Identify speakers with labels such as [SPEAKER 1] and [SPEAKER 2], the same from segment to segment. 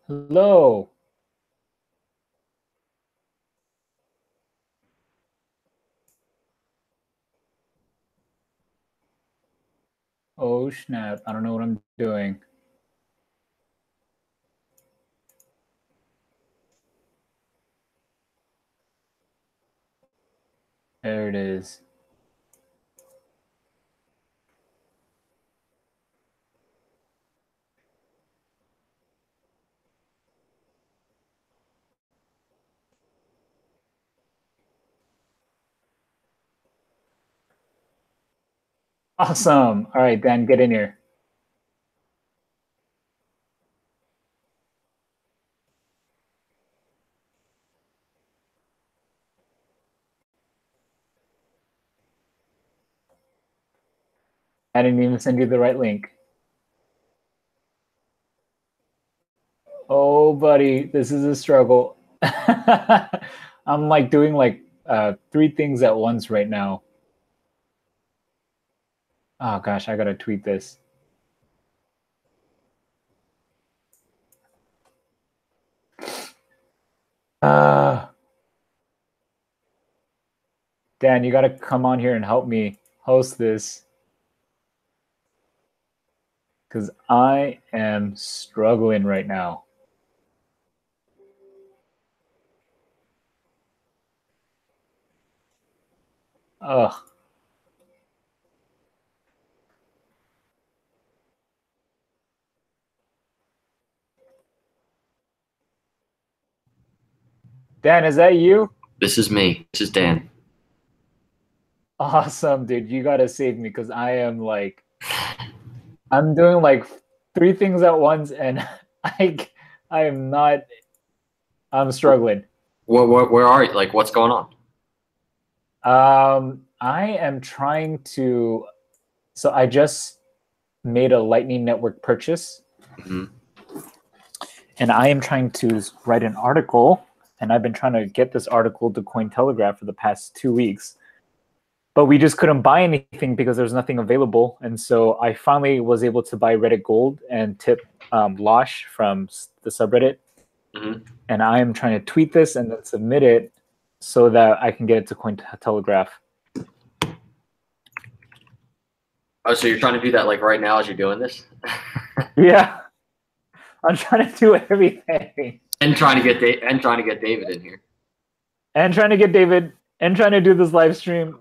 [SPEAKER 1] Hello. Oh, snap. I don't know what I'm doing. There it is. Awesome. All right, Dan, get in here. I didn't even send you the right link. Oh, buddy, this is a struggle. I'm like doing like 3 things at once right now. Oh gosh, I gotta tweet this. Dan, you gotta come on here and help me host this because I am struggling right now. Ugh. Dan, is that you?
[SPEAKER 2] This is me. This is Dan.
[SPEAKER 1] Awesome, dude. You gotta save me because I am like, I'm doing like 3 things at once, and I am not. I'm struggling.
[SPEAKER 2] Where are you? Like, what's going on?
[SPEAKER 1] I am trying to. So I just made a Lightning Network purchase, and I am trying to write an article, and I've been trying to get this article to Cointelegraph for the past 2 weeks. But we just couldn't buy anything because there's nothing available. And so I finally was able to buy Reddit Gold and tip Losh from the subreddit. And I am trying to tweet this and then submit it so that I can get it to Cointelegraph.
[SPEAKER 2] Oh, so you're trying to do that like right now as you're doing this?
[SPEAKER 1] Yeah. I'm trying to do everything.
[SPEAKER 2] And trying to get David in here.
[SPEAKER 1] And trying to get David and trying to do this live stream.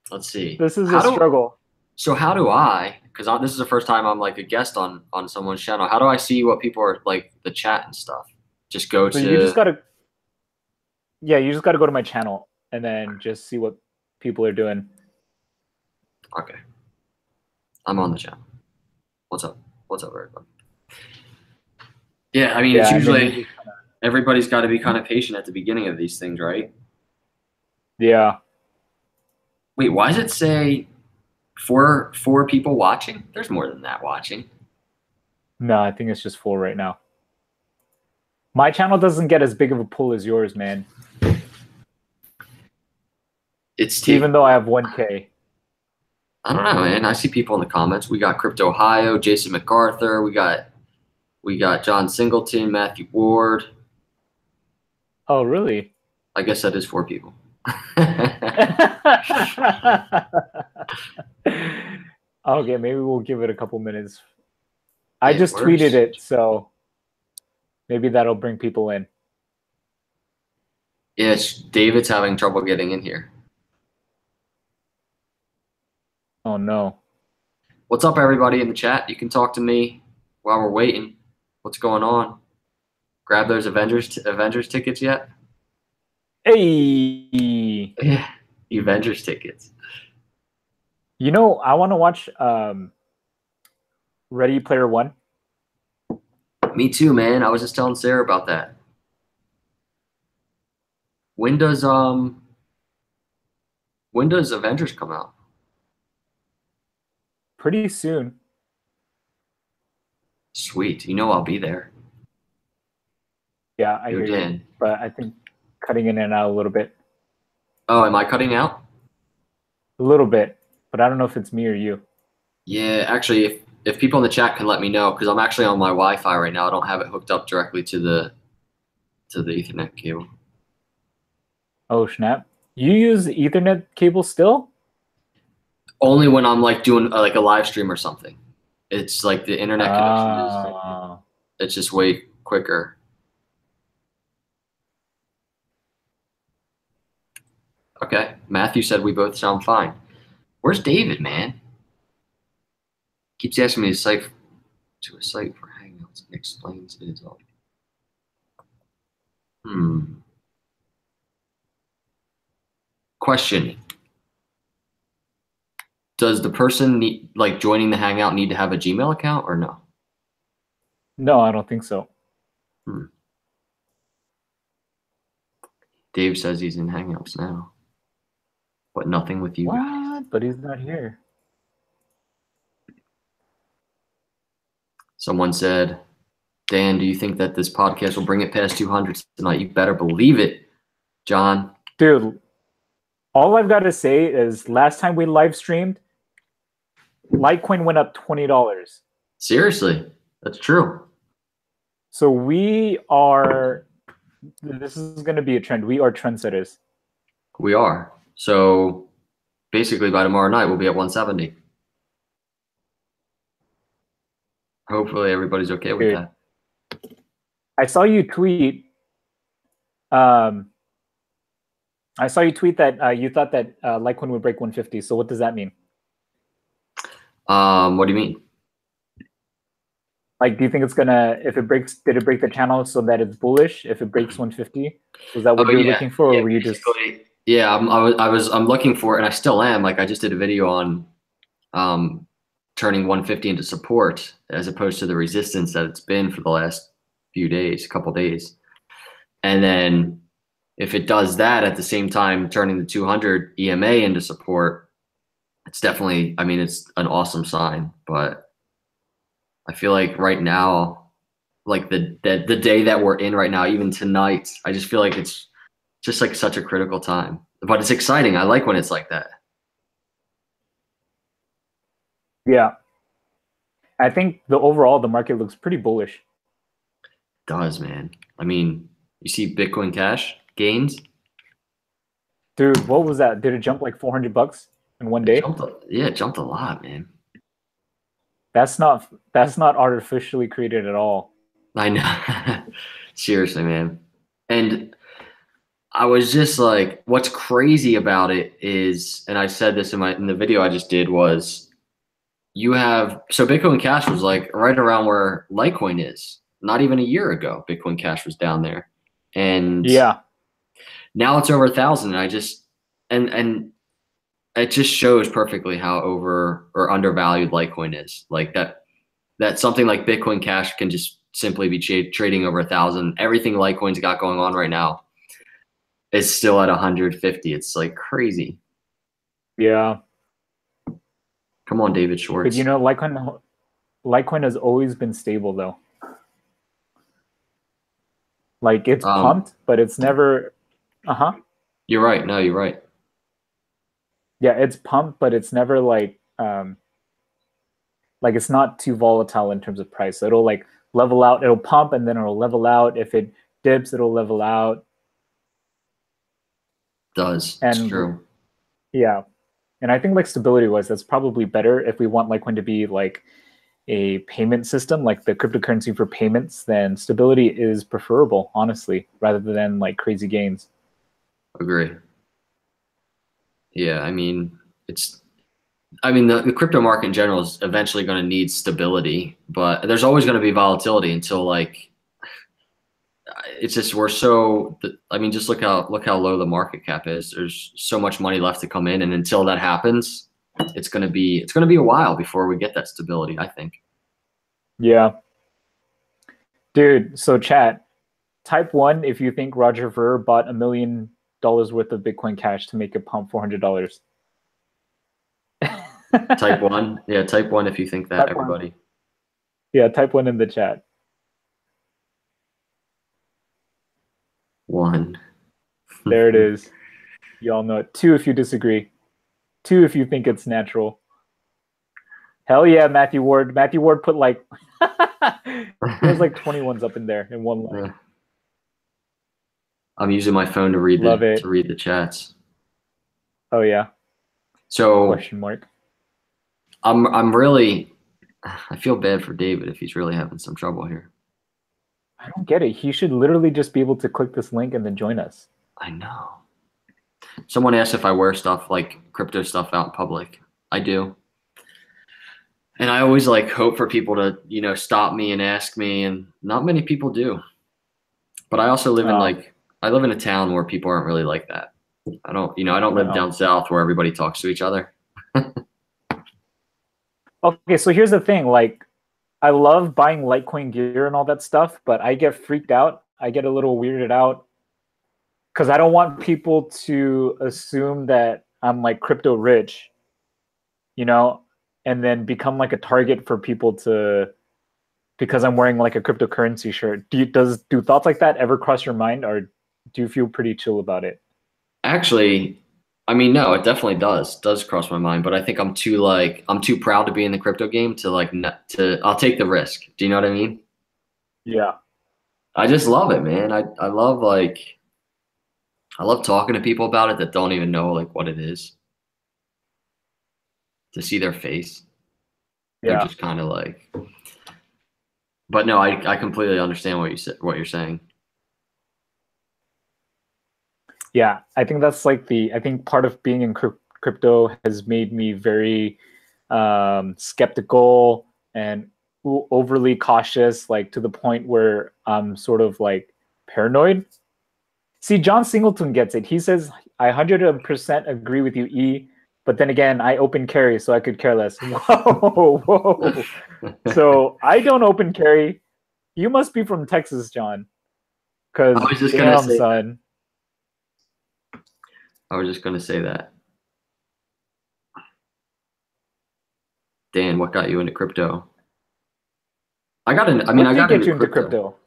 [SPEAKER 2] Let's see.
[SPEAKER 1] This is a struggle.
[SPEAKER 2] So how do I, because this is the first time I'm like a guest on someone's channel, how do I see what people are like, the chat and stuff? Just go to...
[SPEAKER 1] You just got to... Yeah, you just got to go to my channel and then just see what people are doing.
[SPEAKER 2] Okay. I'm on the channel. What's up? What's up, everybody? Yeah, I mean, it's usually... Everybody's got to be kind of patient at the beginning of these things, right?
[SPEAKER 1] Yeah.
[SPEAKER 2] Wait, why does it say four people watching? There's more than that watching.
[SPEAKER 1] No, I think it's just 4 right now. My channel doesn't get as big of a pull as yours, man.
[SPEAKER 2] It's
[SPEAKER 1] even though I have 1K.
[SPEAKER 2] I don't know, man. I see people in the comments. We got Crypto Ohio, Jason MacArthur. We got John Singleton, Matthew Ward.
[SPEAKER 1] Oh, really?
[SPEAKER 2] I guess that is 4 people.
[SPEAKER 1] Okay, maybe we'll give it a couple minutes. I just tweeted it, so maybe that'll bring people in.
[SPEAKER 2] Yes, David's having trouble getting in here.
[SPEAKER 1] Oh, no.
[SPEAKER 2] What's up, everybody in the chat? You can talk to me while we're waiting. What's going on? Grab those Avengers tickets yet?
[SPEAKER 1] Hey!
[SPEAKER 2] Yeah, Avengers tickets.
[SPEAKER 1] You know, I want to watch Ready Player One.
[SPEAKER 2] Me too, man. I was just telling Sarah about that. When does Avengers come out?
[SPEAKER 1] Pretty soon.
[SPEAKER 2] Sweet. You know I'll be there.
[SPEAKER 1] Yeah, I hear you. But I think cutting in and out a little bit.
[SPEAKER 2] Oh, am I cutting out?
[SPEAKER 1] A little bit, but I don't know if it's me or you.
[SPEAKER 2] Yeah, actually, if people in the chat can let me know, because I'm actually on my Wi-Fi right now. I don't have it hooked up directly to the Ethernet cable.
[SPEAKER 1] Oh snap! You use the Ethernet cable still?
[SPEAKER 2] Only when I'm like doing like a live stream or something. It's like the internet connection is it's just way quicker. Okay, Matthew said we both sound fine. Where's David, man? Keeps asking me to a site for Hangouts and explains it all. Question. Does the person joining the Hangout need to have a Gmail account or no?
[SPEAKER 1] No, I don't think so.
[SPEAKER 2] Dave says he's in Hangouts now, but nothing with you guys.
[SPEAKER 1] But he's not here.
[SPEAKER 2] Someone said, Dan, do you think that this podcast will bring it past 200 tonight? You better believe it, John.
[SPEAKER 1] Dude, all I've got to say is last time we live streamed, Litecoin went up $20.
[SPEAKER 2] Seriously, that's true.
[SPEAKER 1] So this is going to be a trend. We are trendsetters.
[SPEAKER 2] We are. So basically by tomorrow night, we'll be at 170. Hopefully everybody's okay with that.
[SPEAKER 1] I saw you tweet. I saw you tweet that you thought that Litecoin would break 150. So what does that mean?
[SPEAKER 2] What do you mean?
[SPEAKER 1] Like, do you think it's gonna, if it breaks, did it break the channel so that it's bullish? If it breaks 150, was that what you were looking for, or were you just?
[SPEAKER 2] Yeah, I'm looking for it, and I still am. Like, I just did a video on turning 150 into support as opposed to the resistance that it's been for the last couple days. And then if it does that at the same time, turning the 200 EMA into support, it's definitely, I mean, it's an awesome sign. But I feel like right now, like the day that we're in right now, even tonight, I just feel like it's just like such a critical time. But it's exciting. I like when it's like that.
[SPEAKER 1] Yeah. I think the market looks pretty bullish.
[SPEAKER 2] It does, man. I mean, you see Bitcoin Cash gains?
[SPEAKER 1] Dude, what was that? Did it jump like $400 in one day?
[SPEAKER 2] It jumped a lot, man.
[SPEAKER 1] That's not artificially created at all.
[SPEAKER 2] I know. Seriously, man. And I was just like, what's crazy about it is, and I said this in the video I just did, was so Bitcoin Cash was like right around where Litecoin is. Not even a year ago, Bitcoin Cash was down there. And
[SPEAKER 1] yeah, now
[SPEAKER 2] it's over 1,000. And it just shows perfectly how over or undervalued Litecoin is. Like that something like Bitcoin Cash can just simply be trading over 1,000. Everything Litecoin's got going on right now is still at 150. It's like crazy.
[SPEAKER 1] Yeah.
[SPEAKER 2] Come on, David Schwartz.
[SPEAKER 1] But you know, Litecoin has always been stable though. Like it's pumped, but it's never.
[SPEAKER 2] You're right. No, you're right.
[SPEAKER 1] Yeah, it's pumped, but it's never like it's not too volatile in terms of price. So it'll like level out. It'll pump and then it'll level out. If it dips, it'll level out.
[SPEAKER 2] It's true.
[SPEAKER 1] Yeah, and I think like stability-wise, that's probably better if we want Litecoin to be like a payment system, like the cryptocurrency for payments. Then stability is preferable, honestly, rather than like crazy gains.
[SPEAKER 2] Agree. Yeah, I mean, the crypto market in general is eventually going to need stability, but there's always going to be volatility until like, it's just, just look how low the market cap is. There's so much money left to come in. And until that happens, it's going to be a while before we get that stability, I think.
[SPEAKER 1] Yeah. Dude, so chat, type 1 if you think Roger Ver bought $1 million worth of Bitcoin Cash to make it pump $400.
[SPEAKER 2] Type 1. Yeah, type 1 if you think that, everybody.
[SPEAKER 1] Yeah, type 1 in the chat.
[SPEAKER 2] 1.
[SPEAKER 1] There it is. You all know it. 2 if you disagree. 2 if you think it's natural. Hell yeah, Matthew Ward. Matthew Ward put like there's like 21s up in there in one line.
[SPEAKER 2] Yeah. I'm using my phone to read
[SPEAKER 1] Love it.
[SPEAKER 2] the chats.
[SPEAKER 1] Oh yeah.
[SPEAKER 2] So
[SPEAKER 1] Question mark.
[SPEAKER 2] I'm really, I feel bad for David if he's really having some trouble here.
[SPEAKER 1] I don't get it. He should literally just be able to click this link and then join us.
[SPEAKER 2] I know. Someone asked if I wear stuff like crypto stuff out in public. I do. And I always like hope for people to, you know, stop me and ask me, and not many people do. But I also live in I live in a town where people aren't really like that. I don't live down south where everybody talks to each other.
[SPEAKER 1] Okay, so here's the thing. Like, I love buying Litecoin gear and all that stuff, but I get freaked out. I get a little weirded out because I don't want people to assume that I'm like crypto rich, you know, and then become like a target for people because I'm wearing like a cryptocurrency shirt. Do thoughts like that ever cross your mind, or do you feel pretty chill about it?
[SPEAKER 2] Actually, I mean, no, it definitely does cross my mind, but I think I'm too proud to be in the crypto game to I'll take the risk. Do you know what I mean?
[SPEAKER 1] Yeah.
[SPEAKER 2] I just love it, man. I love talking to people about it that don't even know like what it is. To see their face.
[SPEAKER 1] Yeah.
[SPEAKER 2] They're just kind of like, but no, I completely understand what you're saying.
[SPEAKER 1] Yeah, I think that's like I think part of being in crypto has made me very skeptical and overly cautious, like to the point where I'm sort of like paranoid. See, John Singleton gets it. He says, I 100% agree with you, E, but then again, I open carry, so I could care less. Whoa, whoa. So I don't open carry. You must be from Texas, John. Because damn, son.
[SPEAKER 2] I was just gonna say that. Dan, what got you into crypto? I got into crypto.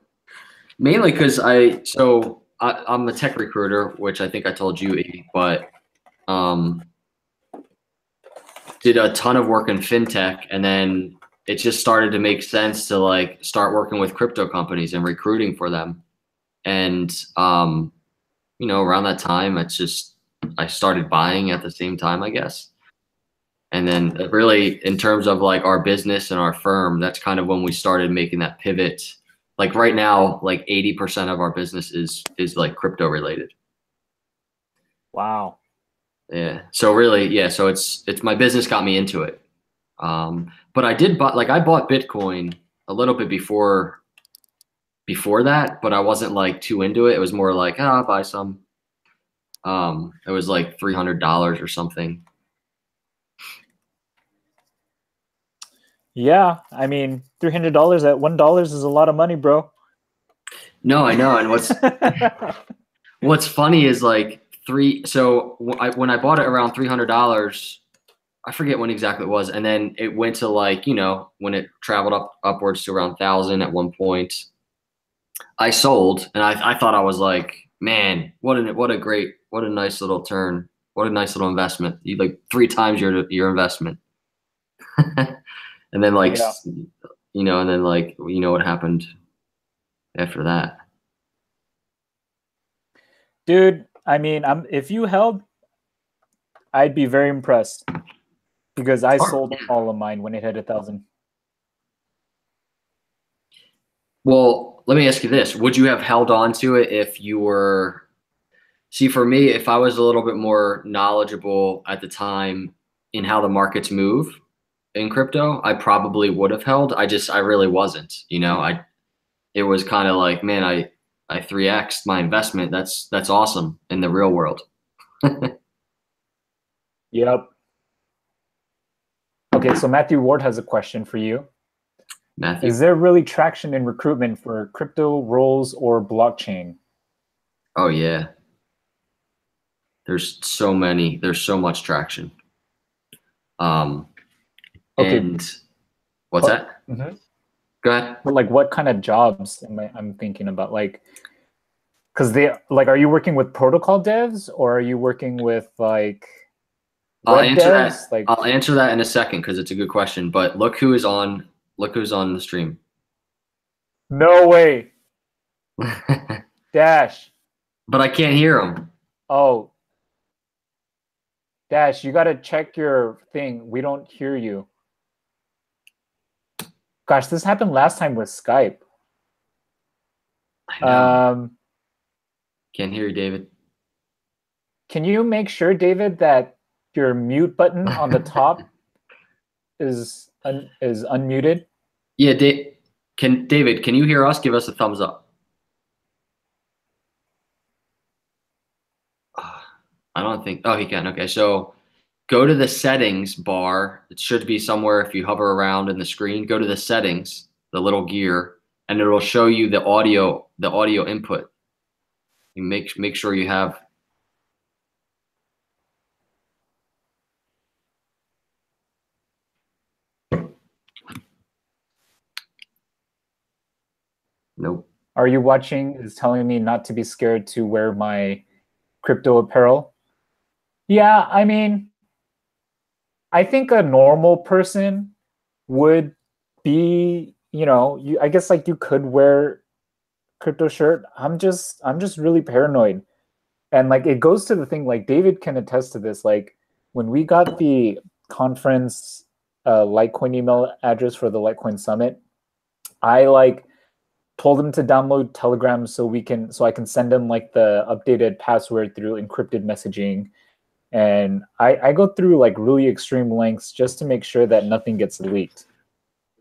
[SPEAKER 2] Mainly because I'm a tech recruiter, which I think I told you, but did a ton of work in fintech, and then it just started to make sense to like start working with crypto companies and recruiting for them. And you know, around that time, I started buying at the same time, I guess. And then really in terms of like our business and our firm, that's kind of when we started making that pivot. Like right now, like 80% of our business is like crypto related.
[SPEAKER 1] Wow.
[SPEAKER 2] Yeah. So really, yeah. So it's my business got me into it. But I bought Bitcoin a little bit before that, but I wasn't like too into it. It was more like, I'll buy some. It was like $300 or something.
[SPEAKER 1] Yeah, I mean, $300 at $1 is a lot of money, bro.
[SPEAKER 2] No, I know. And what's funny is like when I bought it around $300, I forget when exactly it was, and then it went to like, you know, when it traveled upwards to around 1,000 at one point, I sold, and I thought I was like, man, what a nice little turn, what a nice little investment. You like 3 times your investment. And then like, yeah. You know, and then like, you know what happened after that.
[SPEAKER 1] Dude, I mean, if you held, I'd be very impressed because I sold all of mine when it hit 1,000.
[SPEAKER 2] Well, let me ask you this. Would you have held on to it if you were, see, for me, if I was a little bit more knowledgeable at the time in how the markets move in crypto, I probably would have held. I really wasn't, you know, it was kind of like, man, I 3x'd my investment. That's awesome in the real world.
[SPEAKER 1] Yep. Okay, so Matthew Ward has a question for you. Matthew, is there really traction in recruitment for crypto roles or blockchain?
[SPEAKER 2] Oh yeah. There's so much traction.
[SPEAKER 1] Okay.
[SPEAKER 2] And what's that?
[SPEAKER 1] Mm-hmm.
[SPEAKER 2] Go ahead.
[SPEAKER 1] But like, what kind of jobs I'm thinking about? Like, because are you working with protocol devs or are you working with like Web devs, like
[SPEAKER 2] I'll answer that in a second because it's a good question. But look who's on the stream.
[SPEAKER 1] no way. Dash.
[SPEAKER 2] But I can't hear him.
[SPEAKER 1] Oh. Dash, you gotta check your thing. We don't hear you. Gosh, this happened last time with Skype.
[SPEAKER 2] I know. Can't hear you, David.
[SPEAKER 1] Can you make sure, David, that your mute button on the top is unmuted?
[SPEAKER 2] Yeah, David, can you hear us? Give us a thumbs up. I don't think. Oh, he can. Okay, so go to the settings bar. It should be somewhere if you hover around in the screen. Go to the settings, the little gear, and it will show you the audio input. You make sure you have. Nope.
[SPEAKER 1] Are you watching? Is telling me not to be scared to wear my crypto apparel. Yeah, I mean, I think a normal person would be, I guess like you could wear crypto shirt. I'm just really paranoid. And like it goes to the thing, like David can attest to this. Like when we got the conference Litecoin email address for the Litecoin Summit, I like told him to download Telegram so I can send him like the updated password through encrypted messaging. And I go through like really extreme lengths just to make sure that nothing gets leaked.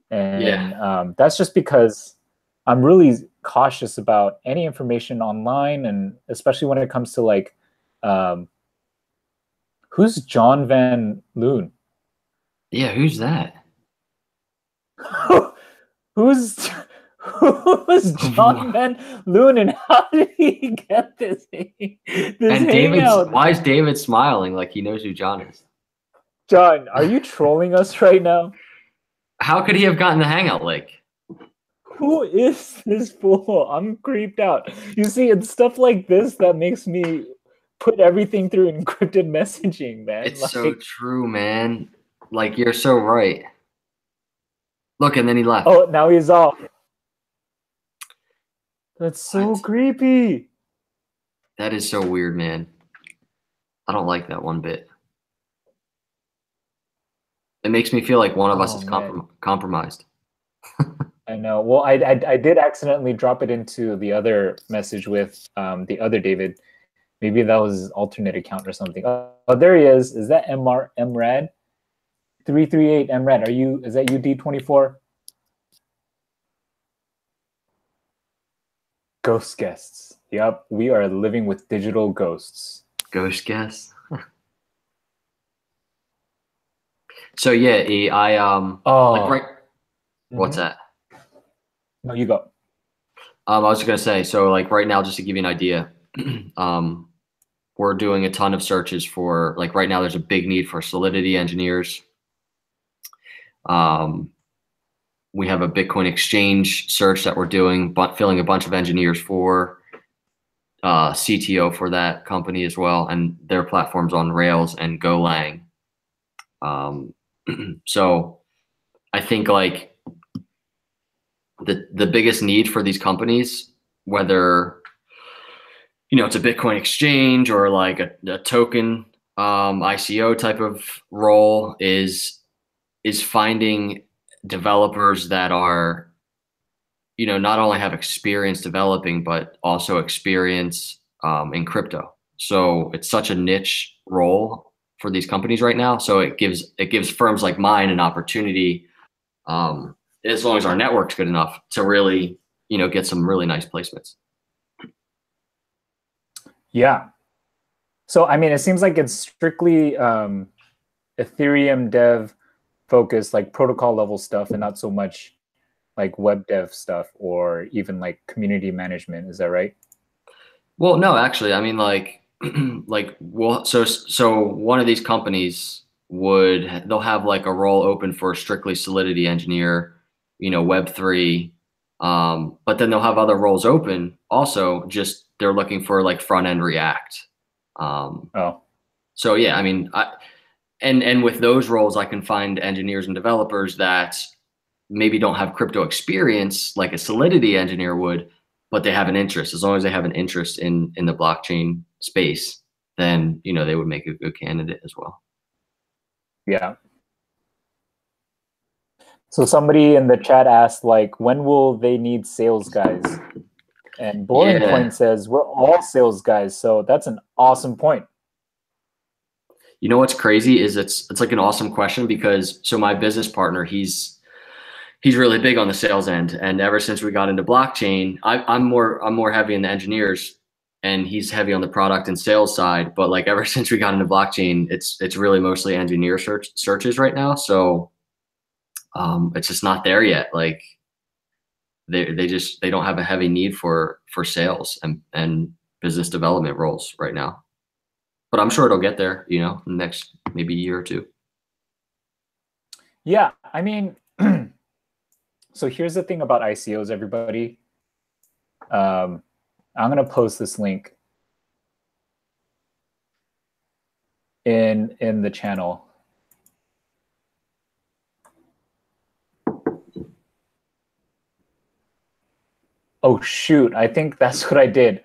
[SPEAKER 1] And that's just because I'm really cautious about any information online, and especially when it comes to like, who's John Van Loon?
[SPEAKER 2] Yeah, who's that?
[SPEAKER 1] Who's John Van Loon, and how did he get this hangout?
[SPEAKER 2] Why is David smiling like he knows who John is?
[SPEAKER 1] John, are you trolling us right now?
[SPEAKER 2] How could he have gotten the hangout link?
[SPEAKER 1] Who is this fool? I'm creeped out. You see, it's stuff like this that makes me put everything through encrypted messaging, man.
[SPEAKER 2] It's so true, man. Like, you're so right. Look, and then he left.
[SPEAKER 1] Oh, now he's off. That's so creepy.
[SPEAKER 2] That is so weird, man. I don't like that one bit. It makes me feel like one of us is compromised.
[SPEAKER 1] I know. Well, I did accidentally drop it into the other message with the other David. Maybe that was his alternate account or something. Oh, there he is. Is that MRAD? 338 MRAD. Is that you, D24? Ghost guests. Yep, we are living with digital ghosts.
[SPEAKER 2] Ghost guests. So yeah, what's that?
[SPEAKER 1] No, you go.
[SPEAKER 2] I was gonna say, so like right now, just to give you an idea, we're doing a ton of searches for, like right now there's a big need for Solidity engineers. We have a Bitcoin exchange search that we're doing, but filling a bunch of engineers for, CTO for that company as well, and their platform's on Rails and Golang. So I think like the biggest need for these companies, whether it's a Bitcoin exchange or like a token ICO type of role, is finding developers that are not only have experience developing but also experience in crypto. So it's such a niche role for these companies right now. So it gives firms like mine an opportunity, as long as our network's good enough, to really get some really nice placements. Yeah.
[SPEAKER 1] So I mean, it seems like it's strictly Ethereum dev focused, like protocol level stuff, and not so much like web dev stuff or even like community management. Is that right?
[SPEAKER 2] Well, no, actually, I mean, so one of these companies they'll have like a role open for a strictly Solidity engineer, Web3, but then they'll have other roles open also, just they're looking for like front end React. So yeah, I mean, and with those roles, I can find engineers and developers that maybe don't have crypto experience like a Solidity engineer would, but they have an interest. As long as they have an interest in the blockchain space, then they would make a good candidate as well.
[SPEAKER 1] Yeah. So somebody in the chat asked, like, when will they need sales guys? And Boiling Point says, we're all sales guys. So that's an awesome point.
[SPEAKER 2] You know what's crazy is it's like an awesome question, because so my business partner, he's really big on the sales end, and ever since we got into blockchain, I'm more heavy in the engineers, and he's heavy on the product and sales side. But like ever since we got into blockchain, it's really mostly engineer searches right now. So it's just not there yet. Like they don't have a heavy need for sales and business development roles right now. But I'm sure it'll get there, in the next maybe year or two.
[SPEAKER 1] Yeah, I mean, so here's the thing about ICOs, everybody. I'm going to post this link in the channel. Oh, shoot. I think that's what I did.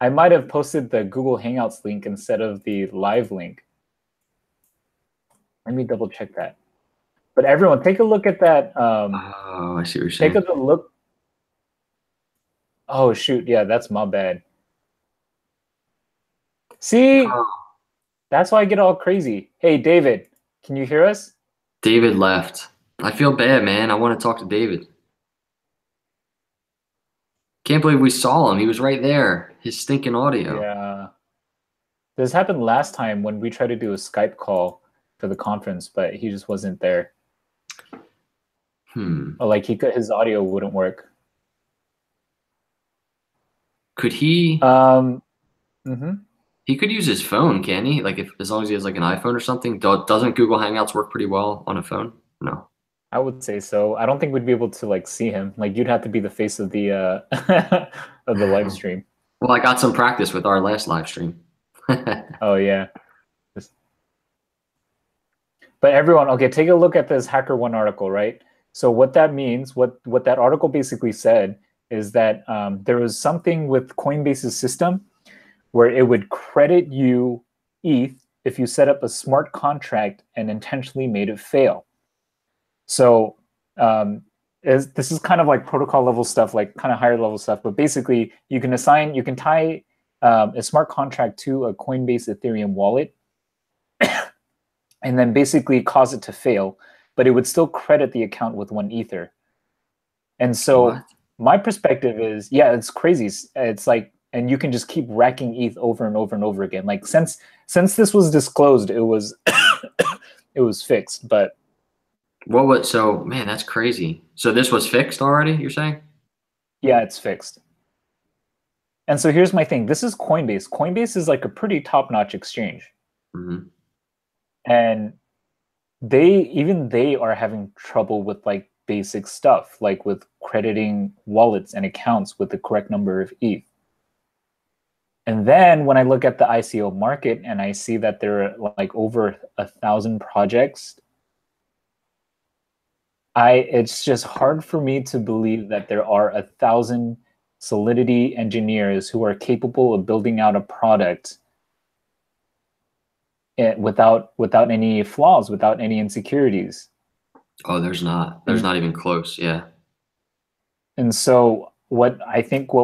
[SPEAKER 1] I might have posted the Google Hangouts link instead of the live link. Let me double check that. But everyone, take a look at that.
[SPEAKER 2] Oh, I see what you're saying.
[SPEAKER 1] Take a look. Oh, shoot. Yeah, that's my bad. See? That's why I get all crazy. Hey, David, can you hear us?
[SPEAKER 2] David left. I feel bad, man. I want to talk to David. Can't believe we saw him. He was right there. His stinking audio.
[SPEAKER 1] Yeah. This happened last time when we tried to do a Skype call for the conference, but he just wasn't there. Or like his audio wouldn't work.
[SPEAKER 2] Could he? He could use his phone, can he? Like as long as he has like an iPhone or something. Doesn't Google Hangouts work pretty well on a phone? No.
[SPEAKER 1] I would say so. I don't think we'd be able to like see him. Like you'd have to be the face of the of the live stream.
[SPEAKER 2] Well, I got some practice with our last live stream.
[SPEAKER 1] Oh yeah. But everyone, okay, take a look at this HackerOne article, right? So what that means, what that article basically said is that there was something with Coinbase's system where it would credit you ETH if you set up a smart contract and intentionally made it fail. So this is kind of like protocol level stuff, like kind of higher level stuff. But basically, you can tie a smart contract to a Coinbase Ethereum wallet, and then basically cause it to fail. But it would still credit the account with 1 Ether. And so my perspective is, yeah, it's crazy. It's like, and you can just keep racking ETH over and over and over again. Like since this was disclosed, it was it was fixed. But
[SPEAKER 2] so man, that's crazy. So this was fixed already, you're saying?
[SPEAKER 1] Yeah, it's fixed. And so here's my thing. This is Coinbase. Coinbase is like a pretty top-notch exchange. And they are having trouble with like basic stuff, like with crediting wallets and accounts with the correct number of ETH. And then when I look at the ICO market and I see that there are like over 1,000 projects, it's just hard for me to believe that there are 1,000 Solidity engineers who are capable of building out a product without any flaws, without any insecurities.
[SPEAKER 2] Oh, there's not even close. Yeah.
[SPEAKER 1] And so what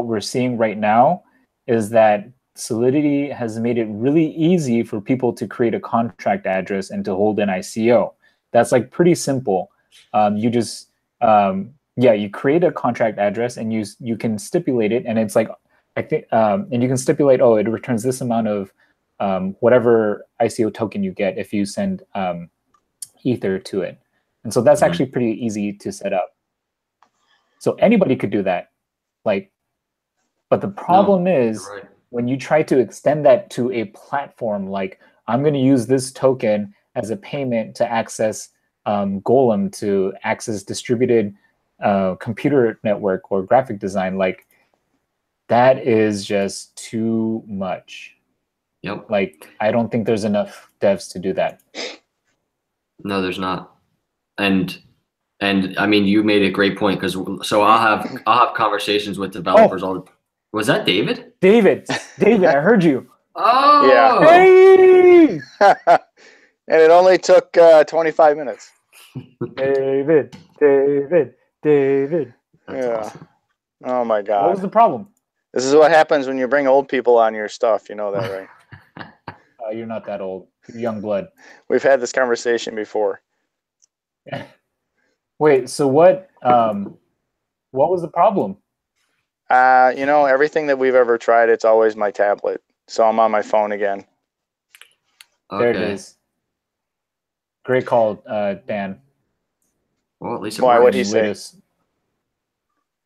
[SPEAKER 1] we're seeing right now is that Solidity has made it really easy for people to create a contract address and to hold an ICO. That's like pretty simple. You just you create a contract address and you can stipulate it, and it's like and you can stipulate, oh, it returns this amount of whatever ICO token you get if you send Ether to it. And so that's actually pretty easy to set up. So anybody could do that. But the problem is when you try to extend that to a platform, like I'm going to use this token as a payment to access Golem, to access distributed computer network or graphic design, like that is just too much.
[SPEAKER 2] Yep.
[SPEAKER 1] Like, I don't think there's enough devs to do that.
[SPEAKER 2] No, there's not. And I mean, you made a great point because I'll have conversations with developers all the. Was that David?
[SPEAKER 1] David, I heard you.
[SPEAKER 2] Oh.
[SPEAKER 3] Yeah.
[SPEAKER 1] Hey!
[SPEAKER 3] And it only took 25 minutes.
[SPEAKER 1] David.
[SPEAKER 2] That's
[SPEAKER 3] Yeah.
[SPEAKER 2] awesome.
[SPEAKER 3] Oh my
[SPEAKER 1] What
[SPEAKER 3] God.
[SPEAKER 1] was the problem?
[SPEAKER 3] This is what happens when you bring old people on your stuff. You know that, right?
[SPEAKER 1] You're not that old. You're young blood.
[SPEAKER 3] We've had this conversation before.
[SPEAKER 1] Wait, so what was the problem?
[SPEAKER 3] You know, everything that we've ever tried, it's always my tablet. So I'm on my phone again.
[SPEAKER 1] There it is. Great call, Dan.
[SPEAKER 2] Well, at least it
[SPEAKER 3] Why?
[SPEAKER 2] works.
[SPEAKER 3] What'd he say?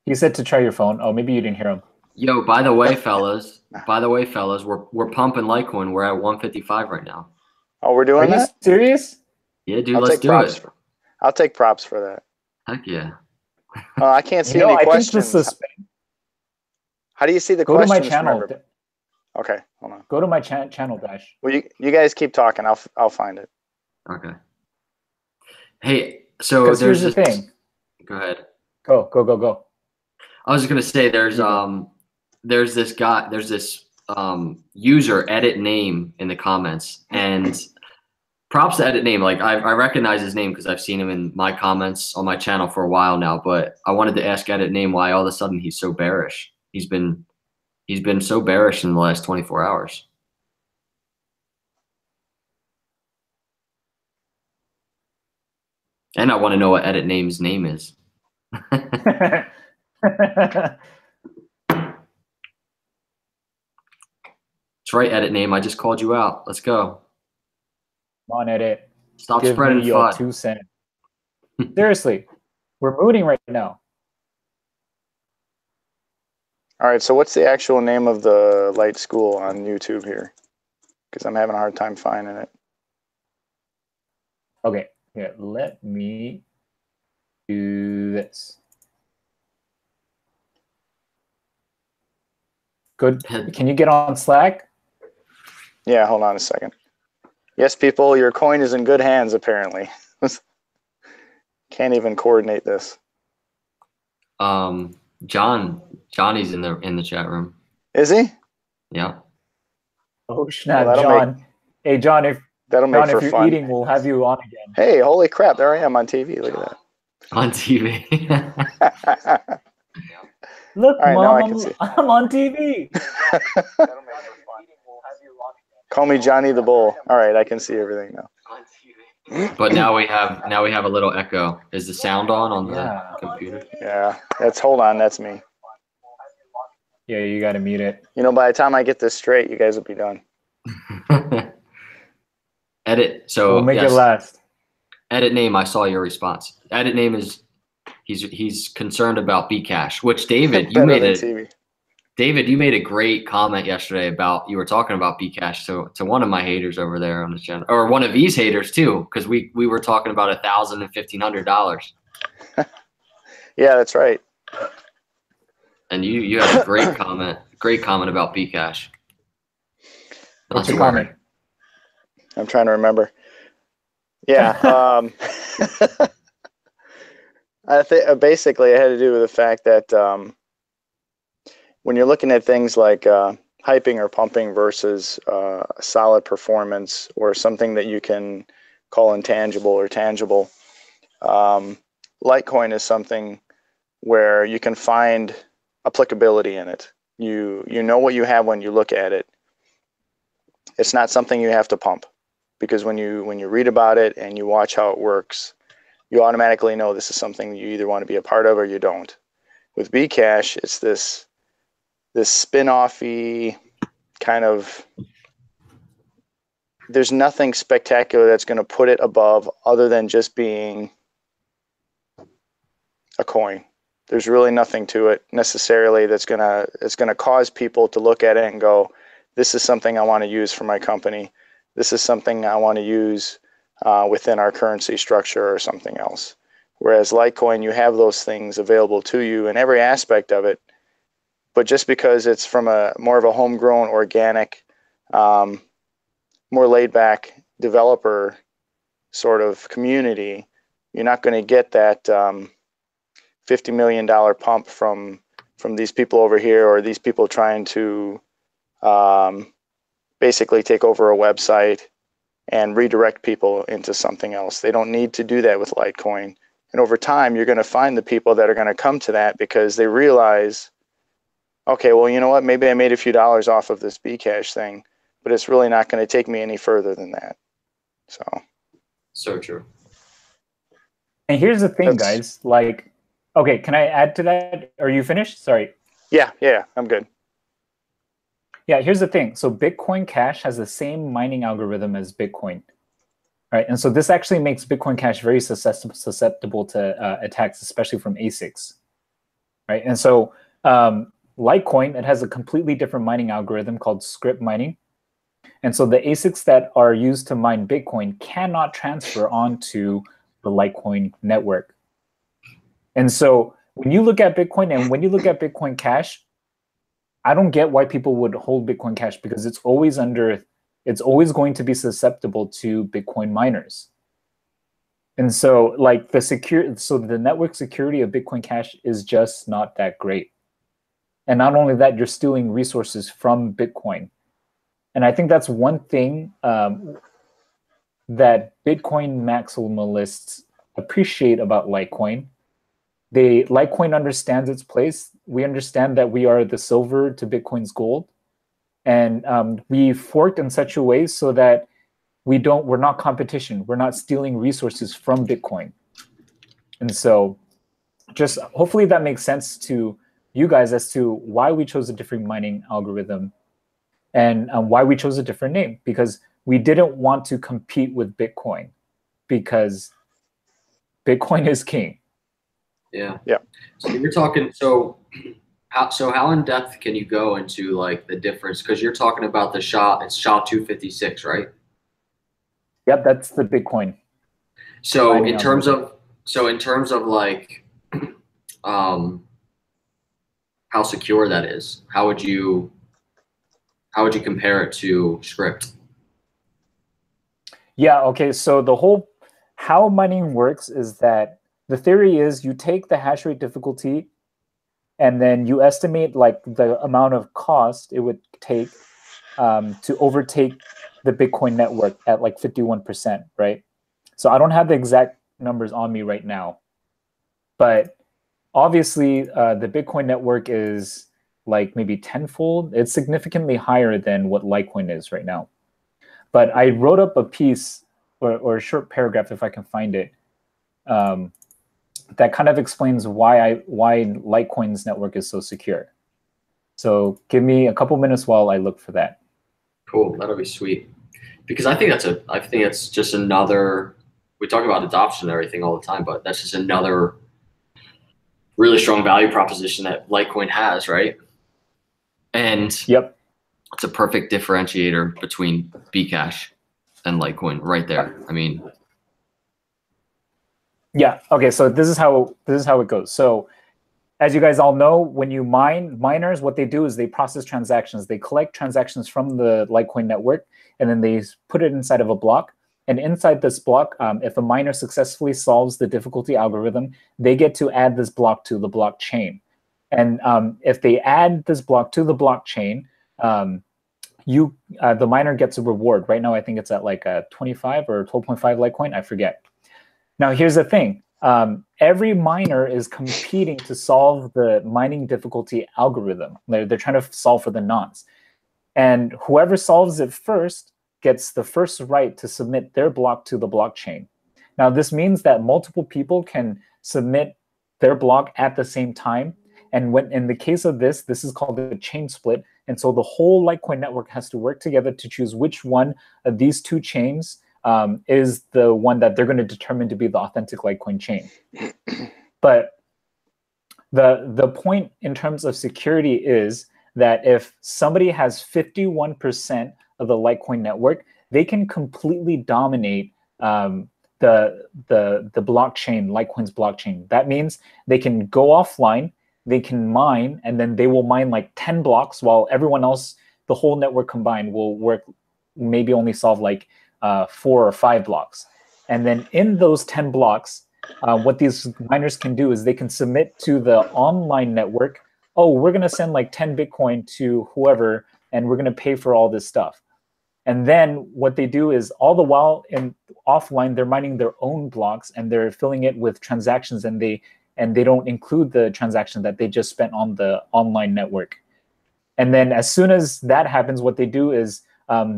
[SPEAKER 1] He said to try your phone. Oh, maybe you didn't hear him.
[SPEAKER 2] Yo, by the way, fellas, we're pumping Litecoin. We're at 155 right now.
[SPEAKER 3] Oh, we're doing
[SPEAKER 1] Are you
[SPEAKER 3] that?
[SPEAKER 1] serious?
[SPEAKER 2] Yeah, dude,
[SPEAKER 3] I'll
[SPEAKER 2] let's
[SPEAKER 3] take
[SPEAKER 2] do
[SPEAKER 3] props
[SPEAKER 2] it.
[SPEAKER 3] I'll take props for that.
[SPEAKER 2] Heck yeah.
[SPEAKER 3] I can't see
[SPEAKER 1] You know,
[SPEAKER 3] any
[SPEAKER 1] I think
[SPEAKER 3] questions. How do you see the
[SPEAKER 1] Go to
[SPEAKER 3] questions?
[SPEAKER 1] my channel.
[SPEAKER 3] From okay, hold on.
[SPEAKER 1] Go to my channel, Dash.
[SPEAKER 3] Well, you guys keep talking. I'll find it.
[SPEAKER 2] Okay. Hey, so
[SPEAKER 1] Because
[SPEAKER 2] there's
[SPEAKER 1] here's the
[SPEAKER 2] this.
[SPEAKER 1] thing.
[SPEAKER 2] Go ahead.
[SPEAKER 1] Go.
[SPEAKER 2] I was just gonna say there's this guy, there's this user edit name in the comments, and props to edit name. Like I recognize his name because I've seen him in my comments on my channel for a while now. But I wanted to ask edit name why all of a sudden he's so bearish. He's been so bearish in the last 24 hours. And I want to know what edit name's name is. That's right, edit name. I just called you out. Let's go.
[SPEAKER 1] Come on, edit.
[SPEAKER 2] Stop
[SPEAKER 1] Give
[SPEAKER 2] spreading
[SPEAKER 1] me your
[SPEAKER 2] FUD.
[SPEAKER 1] 2 cents. Seriously, we're mooning right now.
[SPEAKER 3] All right. So what's the actual name of the light school on YouTube here? Because I'm having a hard time finding it.
[SPEAKER 1] Okay, here, let me do this. Good. Can you get on Slack?
[SPEAKER 3] Yeah, hold on a second. Yes, people, your coin is in good hands, apparently. Can't even coordinate this.
[SPEAKER 2] Johnny's in the chat room.
[SPEAKER 3] Is he?
[SPEAKER 2] Yeah.
[SPEAKER 1] Oh snap,
[SPEAKER 3] Well,
[SPEAKER 1] John. Hey, John, if
[SPEAKER 3] for
[SPEAKER 1] you're
[SPEAKER 3] fun.
[SPEAKER 1] eating, we'll have you on again.
[SPEAKER 3] Hey, holy crap! There I am on TV. Look at
[SPEAKER 2] On TV.
[SPEAKER 3] that.
[SPEAKER 1] Look,
[SPEAKER 3] All right, now I can
[SPEAKER 1] Mom,
[SPEAKER 3] see.
[SPEAKER 1] I'm on TV.
[SPEAKER 3] Call me Johnny the Bull. All right, I can see everything now.
[SPEAKER 2] But now we have a little echo. Is the sound on
[SPEAKER 1] Yeah.
[SPEAKER 2] the computer?
[SPEAKER 3] Yeah, hold on. That's me.
[SPEAKER 1] Yeah, you got to mute it.
[SPEAKER 3] You know, by the time I get this straight, you guys will be done.
[SPEAKER 2] Edit. So
[SPEAKER 1] We'll make
[SPEAKER 2] yes,
[SPEAKER 1] it last.
[SPEAKER 2] edit name. I saw your response. Edit name is he's concerned about Bcash, which David you made it. David, you made a great comment yesterday about you were talking about Bcash to one of my haters over there on the channel, or one of these haters too, because we were talking about $1,000 and $1,500.
[SPEAKER 3] Yeah, that's right.
[SPEAKER 2] And you had a great comment about Bcash.
[SPEAKER 1] What's your comment?
[SPEAKER 3] I'm trying to remember. Yeah. I think basically it had to do with the fact that when you're looking at things like hyping or pumping versus solid performance or something that you can call intangible or tangible, Litecoin is something where you can find applicability in it. You know what you have when you look at it. It's not something you have to pump, because when you read about it and you watch how it works, you automatically know this is something you either want to be a part of or you don't. With Bcash, it's this spin-offy kind of, there's nothing spectacular that's going to put it above other than just being a coin. There's really nothing to it necessarily that's going to cause people to look at it and go, this is something I want to use for my company. This is something I want to use within our currency structure or something else. Whereas Litecoin, you have those things available to you in every aspect of it. But just because it's from more of a homegrown, organic more laid back developer sort of community, you're not going to get that $50 million pump from these people over here, or these people trying to basically take over a website and redirect people into something else. They don't need to do that with Litecoin. And over time, you're going to find the people that are going to come to that because they realize, okay, well, you know what? Maybe I made a few dollars off of this Bcash thing, but it's really not going to take me any further than that.
[SPEAKER 2] So true.
[SPEAKER 1] And here's the thing, guys. Like, okay, can I add to that? Are you finished? Sorry.
[SPEAKER 3] Yeah, I'm good.
[SPEAKER 1] Yeah, here's the thing. So Bitcoin Cash has the same mining algorithm as Bitcoin, right? And so this actually makes Bitcoin Cash very susceptible to attacks, especially from ASICs, right? And so Litecoin, it has a completely different mining algorithm called script mining. And so the ASICs that are used to mine Bitcoin cannot transfer onto the Litecoin network. And so when you look at Bitcoin and when you look at Bitcoin Cash, I don't get why people would hold Bitcoin Cash, because it's always going to be susceptible to Bitcoin miners. And so like the network security of Bitcoin Cash is just not that great. And not only that, you're stealing resources from Bitcoin. And I think that's one thing that Bitcoin maximalists appreciate about Litecoin. Litecoin understands its place. We understand that we are the silver to Bitcoin's gold. And we forked in such a way so that we're not competition. We're not stealing resources from Bitcoin. And so just hopefully that makes sense to you guys as to why we chose a different mining algorithm and why we chose a different name, because we didn't want to compete with Bitcoin, because Bitcoin is king.
[SPEAKER 2] Yeah. So you're talking, so how in depth can you go into like the difference? Because you're talking about the SHA, it's SHA-256, right?
[SPEAKER 1] Yep, that's the Bitcoin.
[SPEAKER 2] So in terms of like how secure that is, how would you compare it to script?
[SPEAKER 1] Yeah, okay, so how mining works is that the theory is you take the hash rate difficulty and then you estimate like the amount of cost it would take to overtake the Bitcoin network at like 51%, right? So I don't have the exact numbers on me right now, but obviously the Bitcoin network is like maybe tenfold. It's significantly higher than what Litecoin is right now. But I wrote up a piece or a short paragraph, if I can find it, that kind of explains why Litecoin's network is so secure. So give me a couple minutes while I look for that.
[SPEAKER 2] Cool, that'll be sweet. Because I think it's just another, we talk about adoption and everything all the time, but that's just another really strong value proposition that Litecoin has, right? And
[SPEAKER 1] yep,
[SPEAKER 2] it's a perfect differentiator between Bcash and Litecoin right there. I mean,
[SPEAKER 1] yeah, okay, so this is how it goes. So as you guys all know, when you miners, what they do is they process transactions. They collect transactions from the Litecoin network, and then they put it inside of a block. And inside this block, if a miner successfully solves the difficulty algorithm, they get to add this block to the blockchain. And if they add this block to the blockchain, the miner gets a reward. Right now, I think it's at like a 25 or 12.5 Litecoin. I forget. Now, here's the thing. Every miner is competing to solve the mining difficulty algorithm. They're trying to solve for the nonce. And whoever solves it first gets the first right to submit their block to the blockchain. Now, this means that multiple people can submit their block at the same time. And when in the case of this is called a chain split. And so the whole Litecoin network has to work together to choose which one of these two chains is the one that they're going to determine to be the authentic Litecoin chain. But the point in terms of security is that if somebody has 51% of the Litecoin network, they can completely dominate the blockchain, Litecoin's blockchain. That means they can go offline, they can mine, and then they will mine like 10 blocks while everyone else, the whole network combined, will work maybe only solve like 4 or 5 blocks. And then in those 10 blocks, what these miners can do is they can submit to the online network, oh, we're going to send like 10 Bitcoin to whoever, and we're going to pay for all this stuff. And then what they do is all the while in offline, they're mining their own blocks and they're filling it with transactions, and they don't include the transaction that they just spent on the online network. And then as soon as that happens, what they do is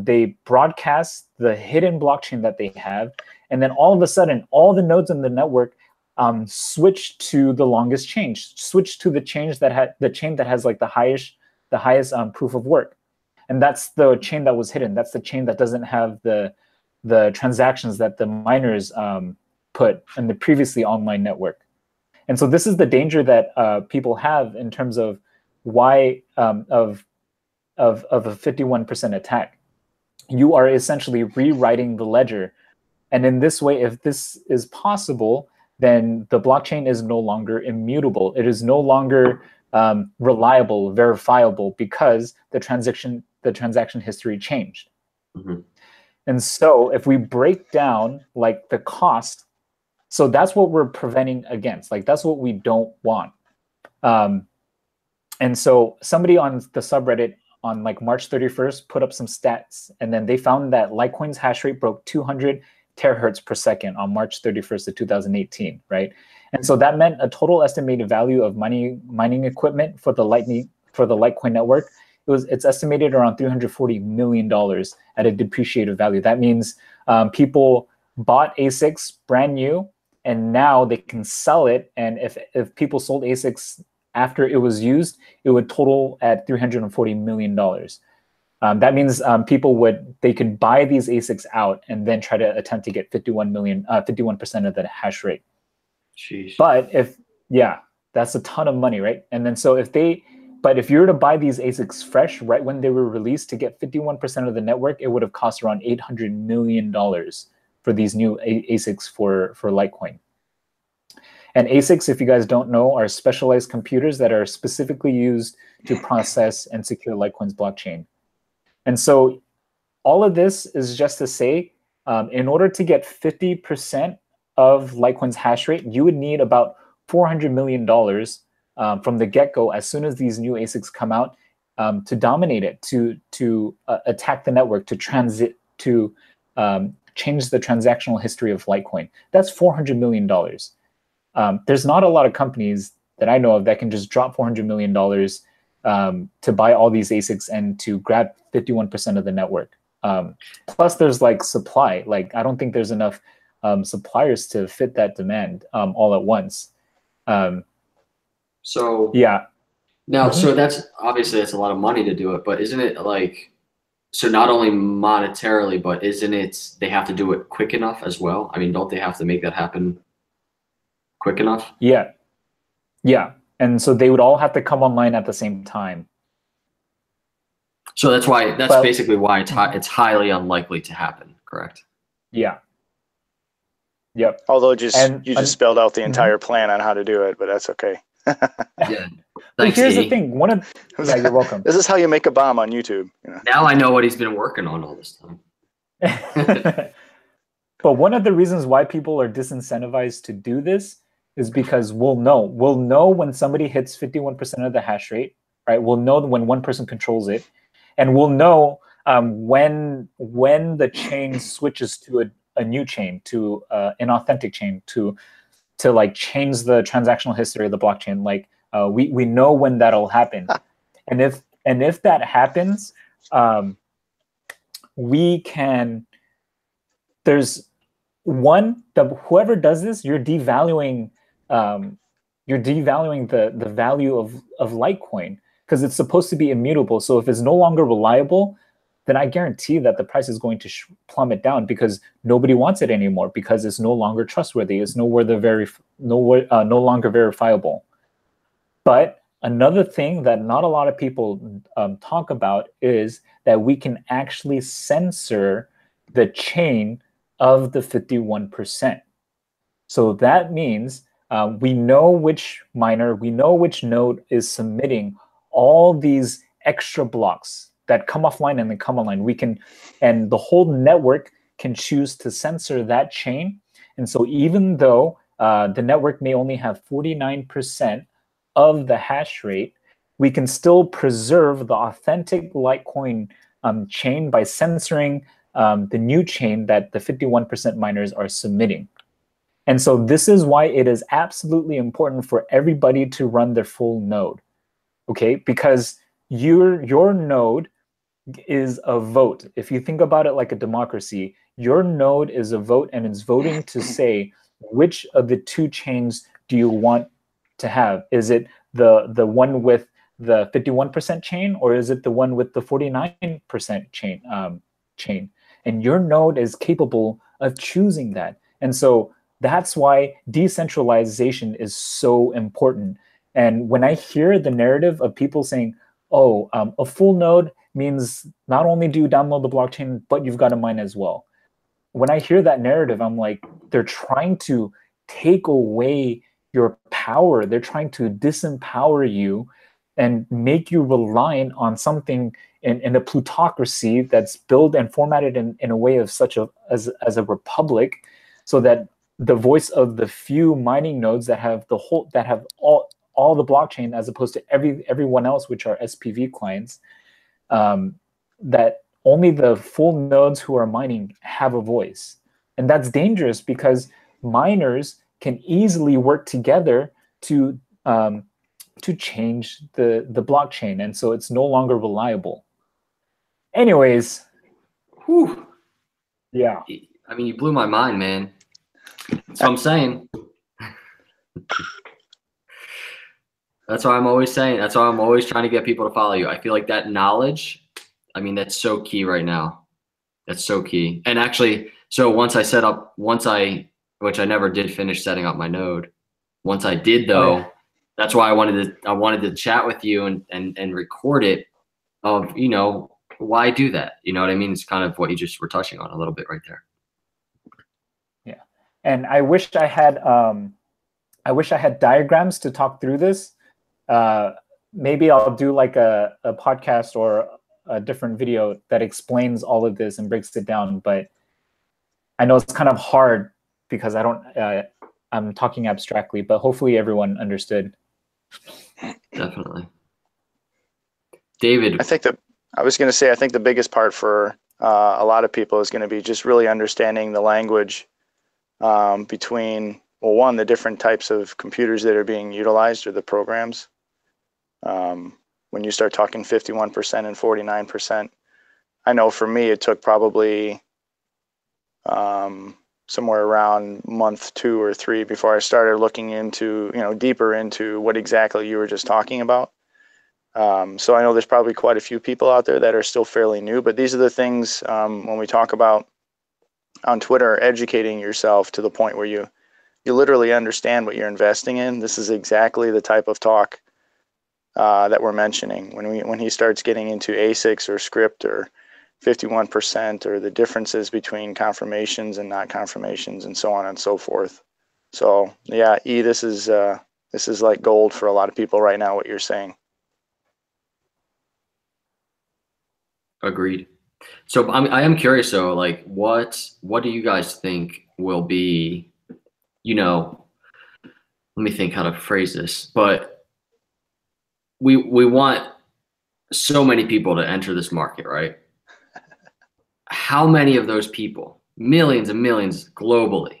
[SPEAKER 1] they broadcast the hidden blockchain that they have. And then all of a sudden, all the nodes in the network switch to the longest chain, switch to the chain that has like the highest proof of work. And that's the chain that was hidden. That's the chain that doesn't have the transactions that the miners put in the previously online network. And so this is the danger that people have in terms of why of a 51% attack. You are essentially rewriting the ledger. And in this way, if this is possible, then the blockchain is no longer immutable. It is no longer reliable, verifiable, because the transaction history changed.
[SPEAKER 2] Mm-hmm.
[SPEAKER 1] And so if we break down like the cost, so that's what we're preventing against. Like that's what we don't want. And so somebody on the subreddit on like March 31st put up some stats, and then they found that Litecoin's hash rate broke 200 terahertz per second on March 31st of 2018, right? And so that meant a total estimated value of mining equipment for the Litecoin network. It's estimated around $340 million at a depreciated value. That means people bought ASICs brand new, and now they can sell it. And if people sold ASICs after it was used, it would total at $340 million. That means they could buy these ASICs out and then try to attempt to get 51% of the hash rate.
[SPEAKER 2] Jeez.
[SPEAKER 1] But that's a ton of money, right? And then so if you were to buy these ASICs fresh right when they were released to get 51% of the network, it would have cost around $800 million for these new ASICs for Litecoin. And ASICs, if you guys don't know, are specialized computers that are specifically used to process and secure Litecoin's blockchain. And so all of this is just to say, in order to get 50% of Litecoin's hash rate, you would need about $400 million from the get-go as soon as these new ASICs come out to dominate it, to attack the network, to change the transactional history of Litecoin. That's $400 million. There's not a lot of companies that I know of that can just drop $400 million to buy all these ASICs and to grab 51% of the network. Plus, there's like supply. Like I don't think there's enough suppliers to fit that demand all at once.
[SPEAKER 2] So
[SPEAKER 1] yeah.
[SPEAKER 2] Now, so that's obviously that's a lot of money to do it, but isn't it like, so not only monetarily, but isn't it they have to do it quick enough as well? I mean, don't they have to make that happen quick enough?
[SPEAKER 1] Yeah. And so they would all have to come online at the same time.
[SPEAKER 2] So that's basically why it's highly unlikely to happen, correct?
[SPEAKER 1] Yeah. Yep.
[SPEAKER 3] Although you just spelled out the entire plan on how to do it, but that's okay.
[SPEAKER 2] Yeah. Thanks,
[SPEAKER 1] here's the thing. You're welcome.
[SPEAKER 3] This is how you make a bomb on YouTube. You know?
[SPEAKER 2] Now I know what he's been working on all this time.
[SPEAKER 1] But one of the reasons why people are disincentivized to do this is because we'll know when somebody hits 51% of the hash rate, right? We'll know when one person controls it, and we'll know when the chain switches to a new chain, to an authentic chain, to like change the transactional history of the blockchain. Like we know when that'll happen, and if that happens, we can. There's whoever does this, you're devaluing the value of Litecoin, because it's supposed to be immutable. So if it's no longer reliable, then I guarantee that the price is going to plummet down, because nobody wants it anymore, because it's no longer trustworthy. It's no longer verifiable. But another thing that not a lot of people talk about is that we can actually censor the chain of the 51%. So that means we know which miner, we know which node is submitting all these extra blocks that come offline and then come online. And the whole network can choose to censor that chain. And so even though the network may only have 49% of the hash rate, we can still preserve the authentic Litecoin chain by censoring the new chain that the 51% miners are submitting. And so this is why it is absolutely important for everybody to run their full node, okay? Because your node is a vote. If you think about it like a democracy, your node is a vote, and it's voting to say which of the two chains do you want to have. Is it the one with the 51% chain, or is it the one with the 49% chain? And your node is capable of choosing that. And so that's why decentralization is so important. And when I hear the narrative of people saying, oh, a full node means not only do you download the blockchain, but you've got to mine as well. When I hear that narrative, I'm like, they're trying to take away your power. They're trying to disempower you and make you reliant on something in a plutocracy that's built and formatted in a way of as a republic, so that the voice of the few mining nodes that have all the blockchain, as opposed to everyone else, which are SPV clients, that only the full nodes who are mining have a voice. And that's dangerous, because miners can easily work together to change the blockchain, and so it's no longer reliable. Anyways,
[SPEAKER 2] whew.
[SPEAKER 1] Yeah.
[SPEAKER 2] I mean, you blew my mind, man. That's what I'm saying. That's why I'm always saying. That's why I'm always trying to get people to follow you. I feel like that knowledge, I mean, that's so key right now. That's so key. And actually, so which I never did finish setting up my node. Once I did, though,
[SPEAKER 1] yeah.
[SPEAKER 2] That's why I wanted to chat with you and record it, of, you know, why do that? You know what I mean? It's kind of what you just were touching on a little bit right there.
[SPEAKER 1] Yeah. And I wish I had diagrams to talk through this. Maybe I'll do like a podcast or a different video that explains all of this and breaks it down. But I know it's kind of hard because I'm talking abstractly, but hopefully everyone understood.
[SPEAKER 2] Definitely. David.
[SPEAKER 3] I think the biggest part for a lot of people is going to be just really understanding the language between, well, one, the different types of computers that are being utilized, or the programs. When you start talking 51% and 49%, I know for me, it took probably somewhere around month 2 or 3 before I started looking into, deeper into what exactly you were just talking about. So I know there's probably quite a few people out there that are still fairly new, but these are the things when we talk about on Twitter, educating yourself to the point where you literally understand what you're investing in. This is exactly the type of talk that we're mentioning when he starts getting into ASICs or script or 51%, or the differences between confirmations and not confirmations, and so on and so forth. So yeah, this is like gold for a lot of people right now, what you're saying.
[SPEAKER 2] Agreed. So I am curious though, like what do you guys think will be, let me think how to phrase this, but we want so many people to enter this market, right? How many of those people, millions and millions globally,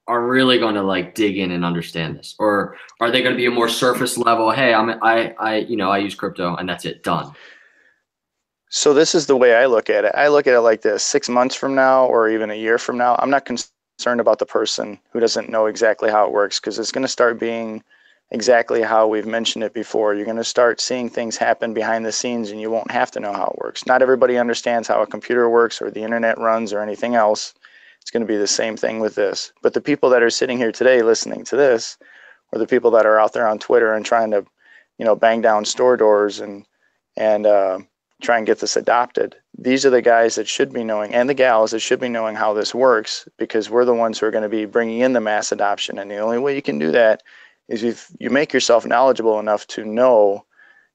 [SPEAKER 2] are really going to like dig in and understand this? Or are they going to be a more surface level, hey, I use crypto and that's it, done?
[SPEAKER 3] So this is the way I look at it. I look at it like this: 6 months from now, or even a year from now, I'm not concerned about the person who doesn't know exactly how it works, because it's going to start being exactly how we've mentioned it before. You're going to start seeing things happen behind the scenes, and you won't have to know how it works. Not everybody understands how a computer works, or the internet runs, or anything else. It's going to be the same thing with this. But the people that are sitting here today listening to this, or the people that are out there on Twitter and trying to, bang down store doors and try and get this adopted, these are the guys that should be knowing, and the gals that should be knowing how this works, because we're the ones who are going to be bringing in the mass adoption. And the only way you can do that is if you make yourself knowledgeable enough to know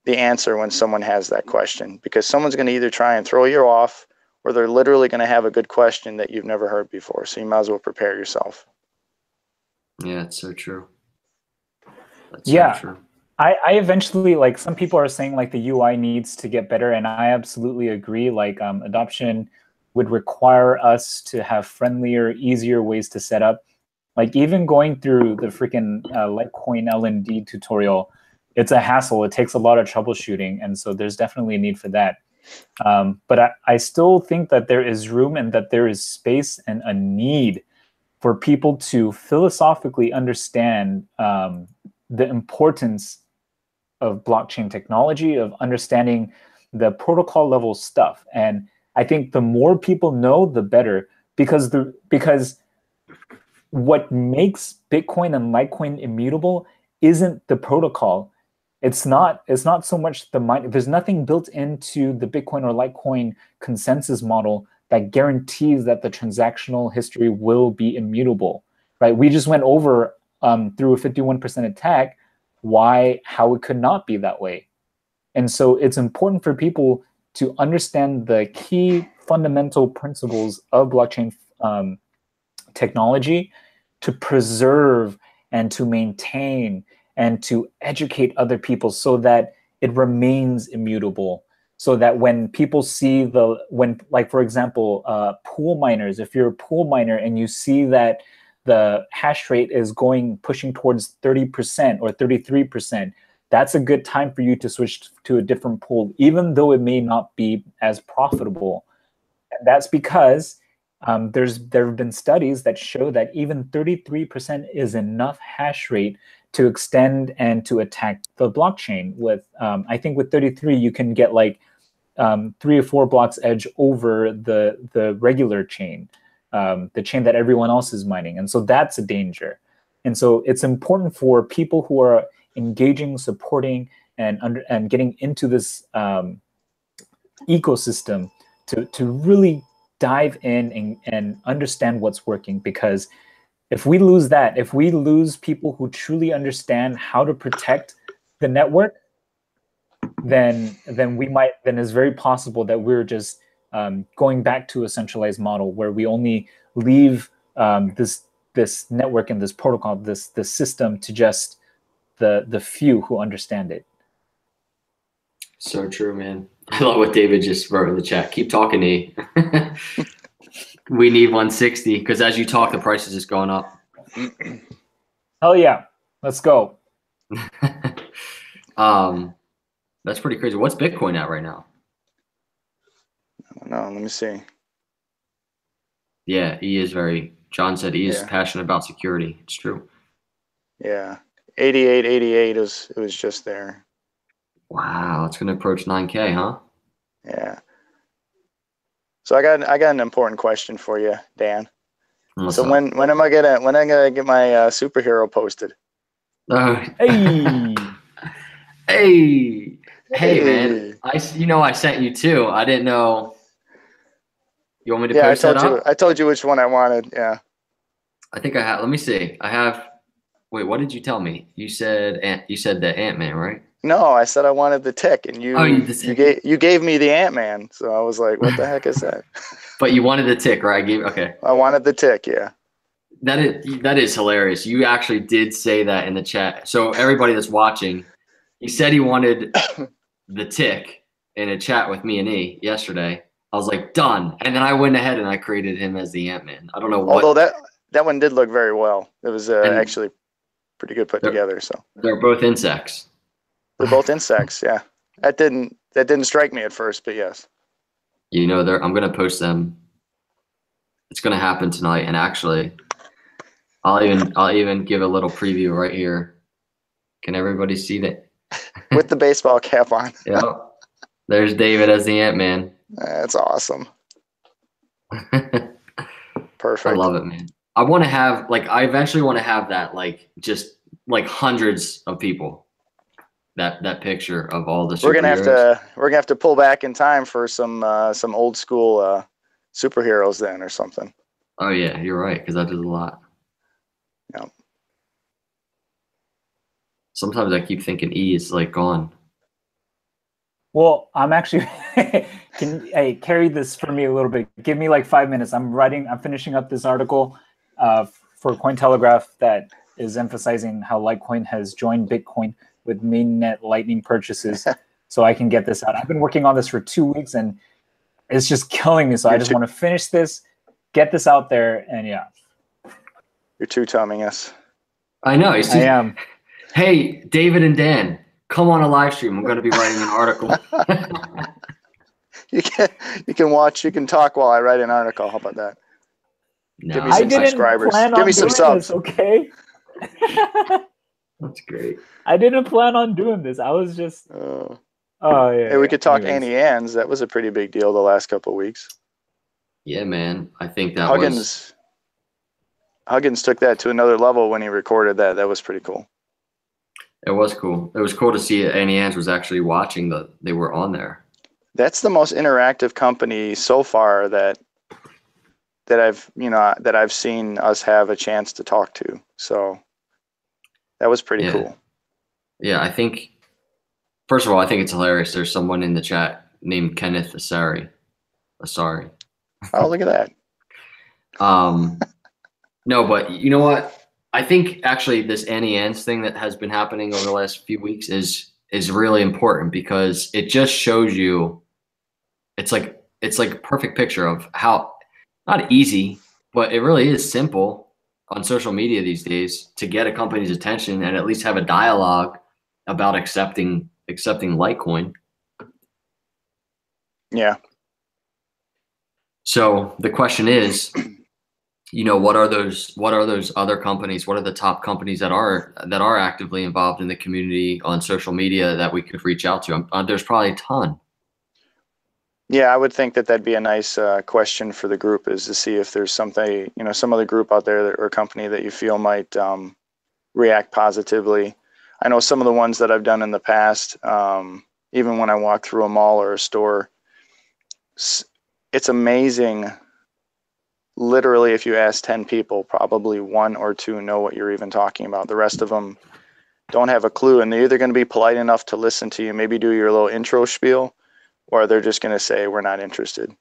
[SPEAKER 3] the answer when someone has that question, because someone's going to either try and throw you off, or they're literally going to have a good question that you've never heard before. So you might as well prepare yourself.
[SPEAKER 2] Yeah, it's so true. That's
[SPEAKER 1] Yeah.
[SPEAKER 2] so true.
[SPEAKER 1] I eventually, like, some people are saying like the UI needs to get better, and I absolutely agree. Like, adoption would require us to have friendlier, easier ways to set up. Like, even going through the freaking Litecoin L&D tutorial, it's a hassle. It takes a lot of troubleshooting, and so there's definitely a need for that. But I still think that there is room and that there is space and a need for people to philosophically understand the importance of blockchain technology, of understanding the protocol level stuff. And I think the more people know, the better, because what makes Bitcoin and Litecoin immutable isn't the protocol. It's not so much the mind. There's nothing built into the Bitcoin or Litecoin consensus model that guarantees that the transactional history will be immutable, right? We just went over through a 51% attack how it could not be that way. And so it's important for people to understand the key fundamental principles of blockchain technology, to preserve and to maintain and to educate other people so that it remains immutable. So that when people see like, for example, pool miners, if you're a pool miner and you see that the hash rate is pushing towards 30% or 33%, that's a good time for you to switch to a different pool, even though it may not be as profitable. And that's because there have been studies that show that even 33% is enough hash rate to extend and to attack the blockchain. With I think with 33, you can get like 3 or 4 blocks edge over the regular chain. The chain that everyone else is mining. And so that's a danger. And so it's important for people who are engaging, supporting, and getting into this ecosystem to really dive in and understand what's working. Because if we lose that, if we lose people who truly understand how to protect the network, then it's very possible that we're just going back to a centralized model where we only leave this network and this protocol, this system, to just the few who understand it.
[SPEAKER 2] So true, man. I love what David just wrote in the chat. Keep talking, E. We need 160 because as you talk, the price is just going up.
[SPEAKER 1] Hell yeah, let's go.
[SPEAKER 2] That's pretty crazy. What's Bitcoin at right now?
[SPEAKER 3] I don't know. Let me see.
[SPEAKER 2] Yeah, John said he is passionate about security. It's true.
[SPEAKER 3] Yeah. 88, it was just there.
[SPEAKER 2] Wow, it's going to approach 9K, huh?
[SPEAKER 3] Yeah. So I got an important question for you, Dan.
[SPEAKER 2] What's
[SPEAKER 3] so
[SPEAKER 2] up?
[SPEAKER 3] when am I gonna get my superhero posted?
[SPEAKER 1] Hey.
[SPEAKER 2] Hey, man. I sent you 2. I didn't know. You want me to post that up?
[SPEAKER 3] I told you which one I wanted. Yeah.
[SPEAKER 2] I think I have. Let me see. I have. Wait, what did you tell me? You said the Ant-Man, right?
[SPEAKER 3] No, I said I wanted the tick, and you gave me the Ant-Man. So I was like, what the heck is that?
[SPEAKER 2] But you wanted the tick, right? Okay.
[SPEAKER 3] I wanted the tick, yeah.
[SPEAKER 2] That is hilarious. You actually did say that in the chat. So everybody that's watching, he said he wanted the tick in a chat with me and E yesterday. I was like, done. And then I went ahead and I created him as the Ant-Man. I don't know what.
[SPEAKER 3] Although that one did look very well. It was actually pretty good put together. So
[SPEAKER 2] they're both insects.
[SPEAKER 3] They're both insects, yeah. That didn't strike me at first, but yes.
[SPEAKER 2] I'm gonna post them. It's gonna happen tonight, and actually, I'll even give a little preview right here. Can everybody see that?
[SPEAKER 3] With the baseball cap on.
[SPEAKER 2] Yep. There's David as the Ant-Man.
[SPEAKER 3] That's awesome. Perfect.
[SPEAKER 2] I love it, man. I eventually want to have that, like, just like hundreds of people. That picture of all the superheroes.
[SPEAKER 3] We're gonna have to pull back in time for some old school superheroes then or something.
[SPEAKER 2] Oh yeah, you're right, because that does a lot.
[SPEAKER 3] Yeah.
[SPEAKER 2] Sometimes I keep thinking E is like gone.
[SPEAKER 1] Well, I'm actually hey, carry this for me a little bit. Give me like 5 minutes. I'm finishing up this article for Cointelegraph that is emphasizing how Litecoin has joined Bitcoin with mainnet Lightning purchases. So I can get this out. I've been working on this for 2 weeks and it's just killing me. So I just want to finish this, get this out there, and yeah.
[SPEAKER 3] You're two-toming us.
[SPEAKER 2] I know.
[SPEAKER 1] I am.
[SPEAKER 2] Hey, David and Dan, come on a live stream. I'm going to be writing an article.
[SPEAKER 3] You can talk while I write an article. How about that?
[SPEAKER 2] No,
[SPEAKER 3] Give me some subscribers. Give me some subs.
[SPEAKER 1] Okay.
[SPEAKER 2] That's great.
[SPEAKER 1] I didn't plan on doing this. I was just. Oh yeah.
[SPEAKER 3] Hey, we could talk AuntieAnnes. That was a pretty big deal the last couple of weeks.
[SPEAKER 2] Yeah, man. I think that
[SPEAKER 3] Huggins took that to another level when he recorded that. That was pretty cool.
[SPEAKER 2] It was cool. It was cool to see AuntieAnnes was actually watching they were on there.
[SPEAKER 3] That's the most interactive company so far that I've seen us have a chance to talk to. So that was pretty cool.
[SPEAKER 2] Yeah, I think first of all, I think it's hilarious. There's someone in the chat named Kenneth Asari.
[SPEAKER 3] Oh, look at that.
[SPEAKER 2] No, but you know what? I think actually this AuntieAnnes thing that has been happening over the last few weeks is really important because it just shows you it's like a perfect picture of how not easy, but it really is simple on social media these days to get a company's attention and at least have a dialogue about accepting Litecoin.
[SPEAKER 3] Yeah.
[SPEAKER 2] So the question is, what are those other companies? What are the top companies that are actively involved in the community on social media that we could reach out to? There's probably a ton.
[SPEAKER 3] Yeah, I would think that'd be a nice question for the group, is to see if there's something, some other group out there or company that you feel might react positively. I know some of the ones that I've done in the past, even when I walk through a mall or a store, it's amazing. Literally, if you ask 10 people, probably 1 or 2 know what you're even talking about. The rest of them don't have a clue, and they're either going to be polite enough to listen to you, maybe do your little intro spiel, or they're just going to say, we're not interested.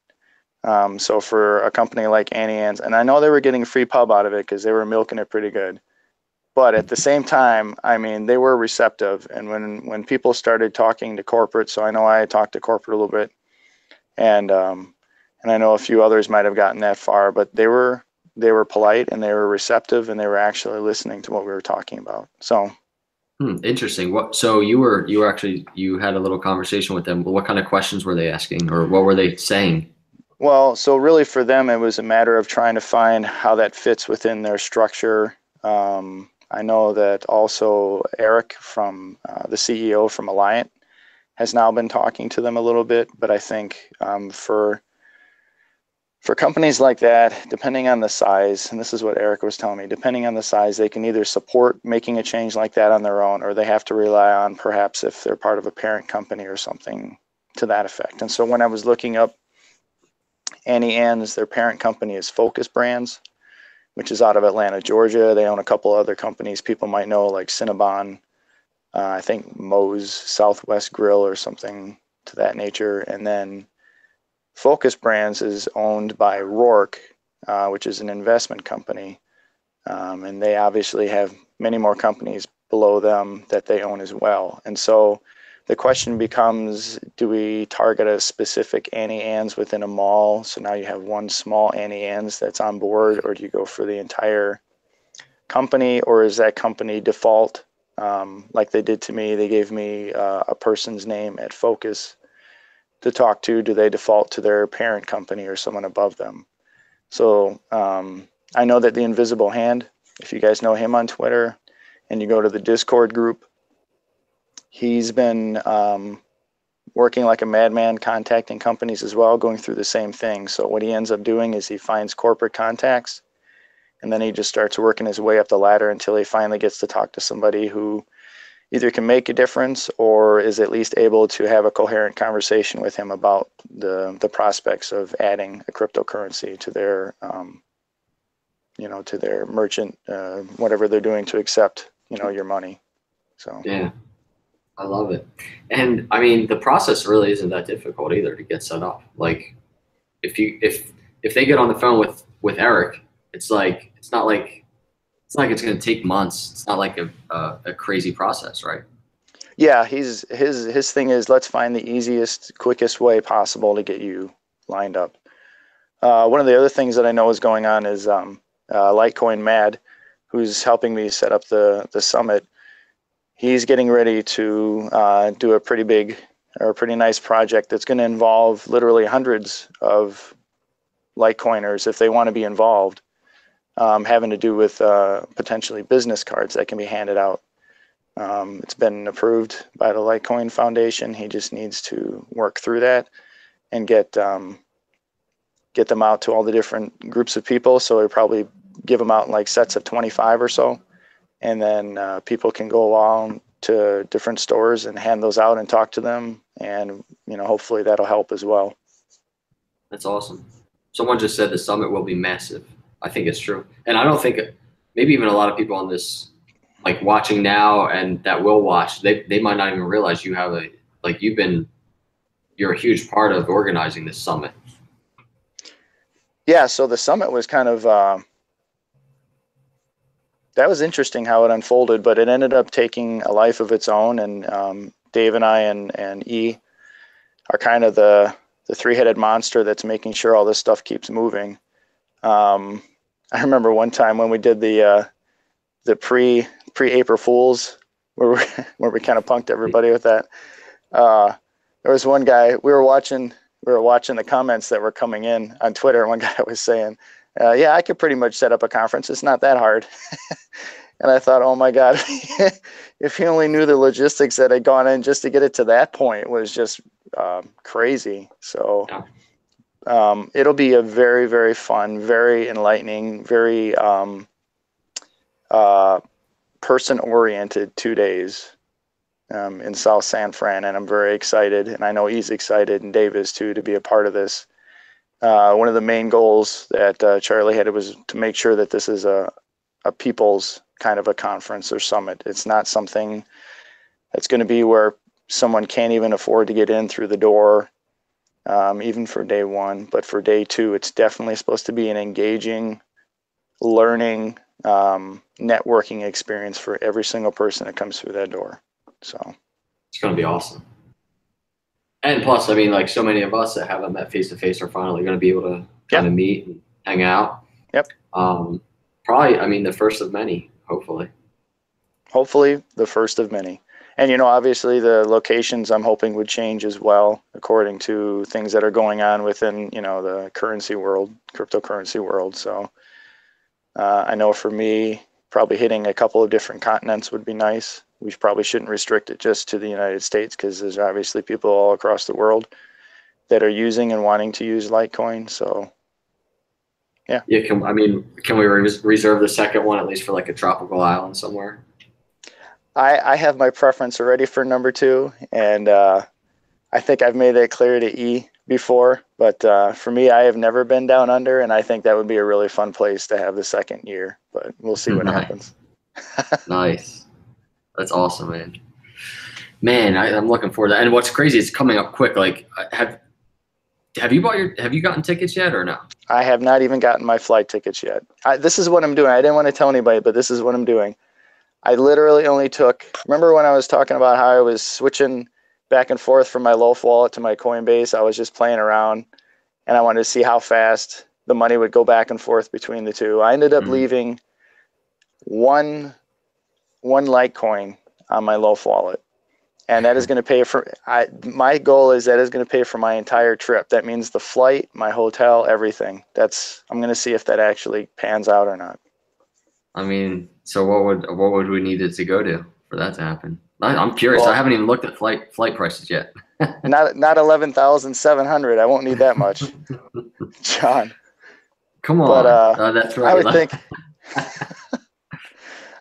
[SPEAKER 3] So for a company like AuntieAnnes, and I know they were getting free pub out of it because they were milking it pretty good. But at the same time, I mean, they were receptive. And when people started talking to corporate, so I know I talked to corporate a little bit, and I know a few others might have gotten that far, but they were polite and they were receptive and they were actually listening to what we were talking about. So.
[SPEAKER 2] Interesting. So you had a little conversation with them. What kind of questions were they asking, or what were they saying?
[SPEAKER 3] Well, so really for them, it was a matter of trying to find how that fits within their structure. I know that also Eric from the CEO from Alliant has now been talking to them a little bit, but I think for companies like that, depending on the size, and this is what Eric was telling me, depending on the size, they can either support making a change like that on their own, or they have to rely on perhaps if they're part of a parent company or something to that effect. And so when I was looking up AuntieAnnes, their parent company is Focus Brands, which is out of Atlanta, Georgia. They own a couple other companies people might know, like Cinnabon, I think Moe's Southwest Grill or something to that nature. And then Focus Brands is owned by Rourke, which is an investment company. And they obviously have many more companies below them that they own as well. And so the question becomes, do we target a specific AuntieAnnes within a mall? So now you have one small AuntieAnnes that's on board, or do you go for the entire company, or is that company default? Like they did to me, they gave me a person's name at Focus to talk to. Do they default to their parent company or someone above them? So I know that the Invisible Hand, if you guys know him on Twitter and you go to the Discord group, he's been working like a madman, contacting companies as well, going through the same thing. So what he ends up doing is he finds corporate contacts, and then he just starts working his way up the ladder until he finally gets to talk to somebody who either can make a difference or is at least able to have a coherent conversation with him about the prospects of adding a cryptocurrency to their, to their merchant, whatever they're doing to accept, your money. So
[SPEAKER 2] yeah, I love it. And I mean, the process really isn't that difficult either to get set up. Like if they get on the phone with Eric, it's not like it's going to take months. It's not like a crazy process, right?
[SPEAKER 3] Yeah, his thing is, let's find the easiest, quickest way possible to get you lined up. One of the other things that I know is going on is Litecoin Mad, who's helping me set up the summit. He's getting ready to do a pretty big or a pretty nice project that's going to involve literally hundreds of Litecoiners if they want to be involved, having to do with potentially business cards that can be handed out. It's been approved by the Litecoin Foundation. He just needs to work through that and get them out to all the different groups of people. So he'll probably give them out in like sets of 25 or so. And then people can go along to different stores and hand those out and talk to them. And, hopefully that'll help as well.
[SPEAKER 2] That's awesome. Someone just said the summit will be massive. I think it's true. And I don't think, maybe even a lot of people on this, like watching now and that will watch, they might not even realize you have you're a huge part of organizing this summit.
[SPEAKER 3] Yeah, so the summit was kind of, that was interesting how it unfolded, but it ended up taking a life of its own. And Dave and I and E are kind of the three-headed monster that's making sure all this stuff keeps moving. I remember one time when we did the pre-April Fools, where we kind of punked everybody with that. There was one guy, we were watching the comments that were coming in on Twitter, and one guy was saying, yeah, I could pretty much set up a conference. It's not that hard. And I thought, oh my God, if he only knew the logistics that had gone in just to get it to that point was just crazy. So it'll be a very, very fun, very enlightening, very person-oriented 2 days in South San Fran. And I'm very excited. And I know he's excited, and Dave is too, to be a part of this. One of the main goals that Charlie had was to make sure that this is a people's kind of a conference or summit. It's not something that's going to be where someone can't even afford to get in through the door, even for day one. But for day two, it's definitely supposed to be an engaging, learning, networking experience for every single person that comes through that door. So
[SPEAKER 2] it's going to be awesome. And plus, I mean, like so many of us that haven't met face-to-face are finally going to be able to kind of meet and hang out.
[SPEAKER 3] Yep.
[SPEAKER 2] Probably, I mean, the first of many, hopefully.
[SPEAKER 3] Hopefully the first of many. And, obviously the locations I'm hoping would change as well, according to things that are going on within, the currency world, cryptocurrency world. So I know for me, probably hitting a couple of different continents would be nice. We probably shouldn't restrict it just to the United States, because there's obviously people all across the world that are using and wanting to use Litecoin. So, yeah.
[SPEAKER 2] Yeah. Can we reserve the second one at least for like a tropical island somewhere?
[SPEAKER 3] I have my preference already for number 2, and I think I've made that clear to E before. But for me, I have never been down under, and I think that would be a really fun place to have the second year. But we'll see what happens.
[SPEAKER 2] Nice. That's awesome, man. Man, I'm looking forward to that. And what's crazy, it's coming up quick. Like, have you gotten tickets yet or no?
[SPEAKER 3] I have not even gotten my flight tickets yet. This is what I'm doing. I didn't want to tell anybody, but this is what I'm doing. I literally only remember when I was talking about how I was switching back and forth from my Loaf wallet to my Coinbase? I was just playing around, and I wanted to see how fast the money would go back and forth between the two. I ended up leaving one Litecoin on my Loaf wallet, and that is going to pay for my goal is that is going to pay for my entire trip. That means the flight, my hotel, everything. I'm going to see if that actually pans out or not. I
[SPEAKER 2] mean, so what would we need it to go to for that to happen? I'm curious. Well, I haven't even looked at flight prices yet.
[SPEAKER 3] not 11,700. I won't need that much, John.
[SPEAKER 2] Come on, but that's right.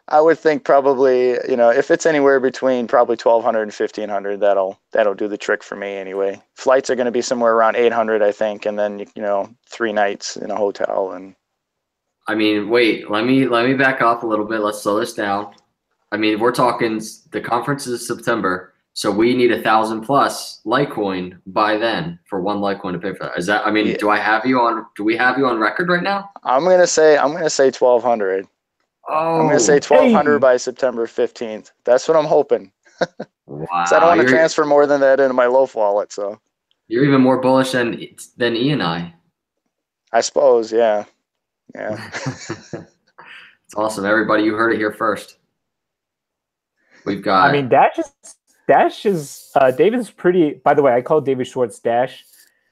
[SPEAKER 3] I would think probably, if it's anywhere between probably 1,200 and 1,500, that'll do the trick for me anyway. Flights are going to be somewhere around 800, I think, and then 3 nights in a hotel. And
[SPEAKER 2] I mean, wait, let me back up a little bit. Let's slow this down. I mean, we're talking the conference is September. So we need 1,000 plus Litecoin by then for one Litecoin to pay for that. Is that? I mean,
[SPEAKER 3] Yeah.
[SPEAKER 2] do we have you on record right now?
[SPEAKER 3] I'm gonna say 1,200.
[SPEAKER 2] Oh,
[SPEAKER 3] I'm gonna say 1,200
[SPEAKER 1] Hey.
[SPEAKER 3] by September 15th. That's what I'm hoping.
[SPEAKER 2] wow!
[SPEAKER 3] I don't want to transfer more than that into my loaf wallet. So
[SPEAKER 2] You're even more bullish than E and I.
[SPEAKER 3] I suppose, yeah.
[SPEAKER 2] It's awesome, everybody. You heard it here first. We've got.
[SPEAKER 1] I mean, Dash is David's pretty. By the way, I call David Schwartz Dash.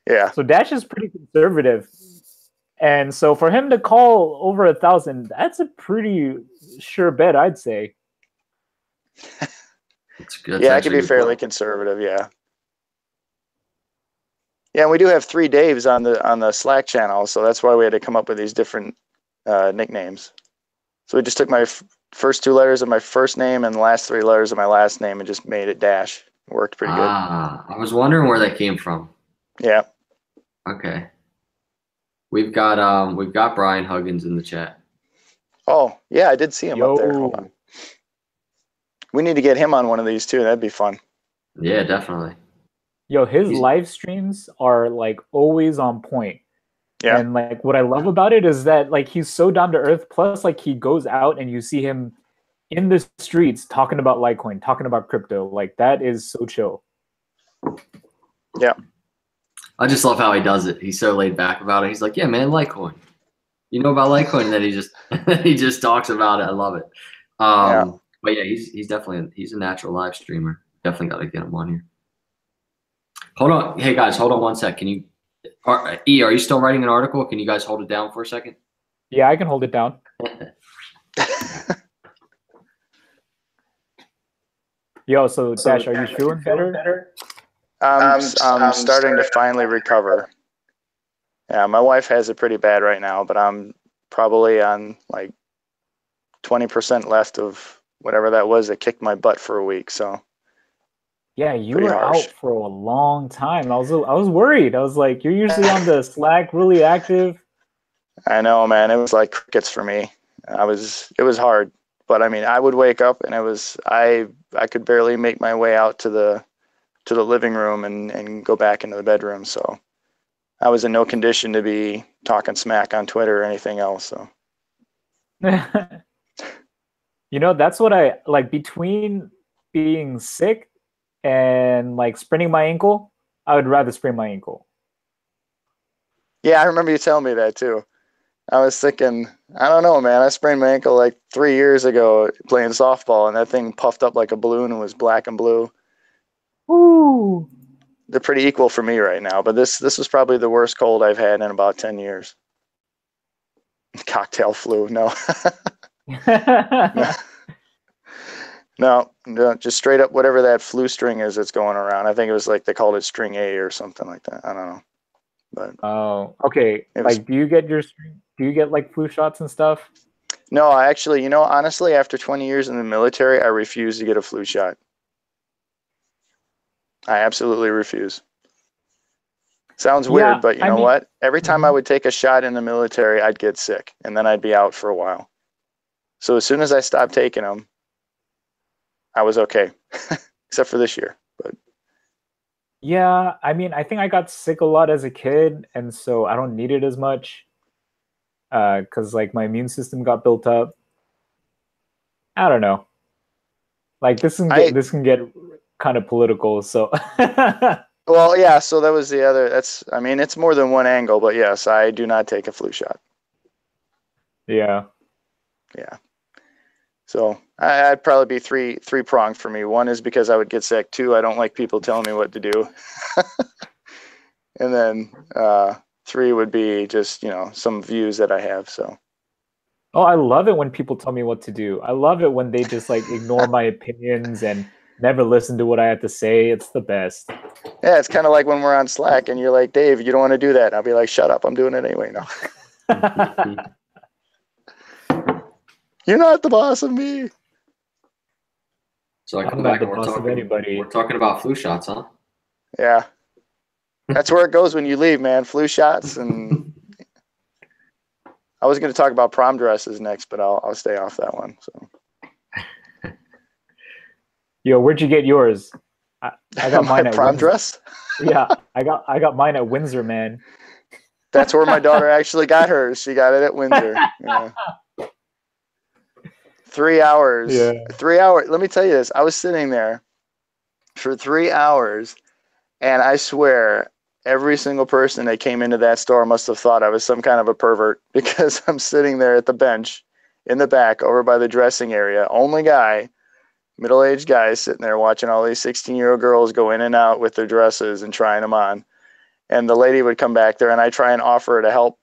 [SPEAKER 3] Yeah.
[SPEAKER 1] So Dash is pretty conservative, and so for him to call over 1,000, that's a pretty sure bet, I'd say.
[SPEAKER 2] That's good.
[SPEAKER 3] Yeah, I can be fairly conservative. Yeah. Yeah, and we do have 3 Daves on the Slack channel, so that's why we had to come up with these different nicknames. So we just took my first 2 letters of my first name and the last 3 letters of my last name and just made it Dash. It worked pretty good.
[SPEAKER 2] I was wondering where that came from.
[SPEAKER 3] Yeah.
[SPEAKER 2] Okay. We've got Brian Huggins in the chat.
[SPEAKER 3] Oh, yeah, I did see him up there. Hold on. We need to get him on one of these too. That'd be fun.
[SPEAKER 2] Yeah, definitely.
[SPEAKER 1] Yo, his live streams are like always on point.
[SPEAKER 3] Yeah.
[SPEAKER 1] And like what I love about it is that like he's so down to earth. Plus, like he goes out and you see him in the streets talking about Litecoin, talking about crypto. Like that is so chill.
[SPEAKER 3] Yeah.
[SPEAKER 2] I just love how he does it. He's so laid back about it. He's like, "Yeah, man, Litecoin. You know about Litecoin?" And then he just talks about it. I love it.
[SPEAKER 3] Yeah.
[SPEAKER 2] But yeah, he's definitely a natural live streamer. Definitely got to get him on here. Hold on, hey guys, hold on one sec. Can you, are you still writing an article? Can you guys hold it down for a second?
[SPEAKER 1] Yeah, I can hold it down. Yo, so Dash, are you feeling better?
[SPEAKER 3] I'm starting to finally recover. Yeah, my wife has it pretty bad right now, but I'm probably on like 20% left of whatever that was that kicked my butt for a week. So
[SPEAKER 1] yeah, you
[SPEAKER 3] pretty
[SPEAKER 1] were
[SPEAKER 3] harsh.
[SPEAKER 1] out for a long time. I was worried. I was like, you're usually on the Slack, really active.
[SPEAKER 3] I know, man. It was like crickets for me. It was hard, but I mean, I would wake up and I could barely make my way out to the living room and go back into the bedroom. So I was in no condition to be talking smack on Twitter or anything else. So
[SPEAKER 1] you know, that's what I like. Between being sick and like spraining my ankle, I would rather sprain my ankle.
[SPEAKER 3] yeah, I remember you telling me that too. I was thinking, I don't know, man. I sprained my ankle like 3 years ago playing softball, and that thing puffed up like a balloon and was black and blue.
[SPEAKER 1] Ooh.
[SPEAKER 3] They're pretty equal for me right now, but this was probably the worst cold I've had in about 10 years. Cocktail flu, no. No, just straight up whatever that flu string is that's going around. I think it was like they called it string A or something like that. I don't know. But
[SPEAKER 1] oh, okay. Like, do you get like flu shots and stuff?
[SPEAKER 3] No, I actually, honestly, after 20 years in the military, I refuse to get a flu shot. I absolutely refuse. Sounds weird, but you know what? Every time I would take a shot in the military, I'd get sick, and then I'd be out for a while. So as soon as I stopped taking them, I was okay, except for this year. But
[SPEAKER 1] yeah, I mean, I think I got sick a lot as a kid, and so I don't need it as much because like my immune system got built up. I don't know. Like this can get kind of political. So
[SPEAKER 3] well, yeah. So that was the other. I mean, it's more than one angle, but yes, I do not take a flu shot.
[SPEAKER 1] Yeah.
[SPEAKER 3] Yeah. So I'd probably be three pronged for me. One is because I would get sick. 2, I don't like people telling me what to do. And then 3 would be just, some views that I have. So.
[SPEAKER 1] Oh, I love it when people tell me what to do. I love it when they just like ignore my opinions and never listen to what I have to say. It's the best.
[SPEAKER 3] Yeah, it's kind of like when we're on Slack and you're like, Dave, you don't want to do that. And I'll be like, shut up. I'm doing it anyway. No. You're not the boss of me.
[SPEAKER 2] So I come back and we're talking about flu shots, huh?
[SPEAKER 3] Yeah. That's where it goes when you leave, man. Flu shots. And I was going to talk about prom dresses next, but I'll stay off that one. So.
[SPEAKER 1] Yo, where'd you get yours? I got mine at
[SPEAKER 3] prom
[SPEAKER 1] Windsor.
[SPEAKER 3] dress.
[SPEAKER 1] Yeah, I got mine at Windsor, man.
[SPEAKER 3] That's where my daughter actually got hers. She got it at Windsor. Yeah. 3 hours.
[SPEAKER 1] Yeah.
[SPEAKER 3] 3 hours. Let me tell you this. I was sitting there for 3 hours, and I swear every single person that came into that store must have thought I was some kind of a pervert, because I'm sitting there at the bench in the back over by the dressing area. Only guy, middle-aged guy, sitting there watching all these 16-year-old girls go in and out with their dresses and trying them on. And the lady would come back there, and I try and offer her to help,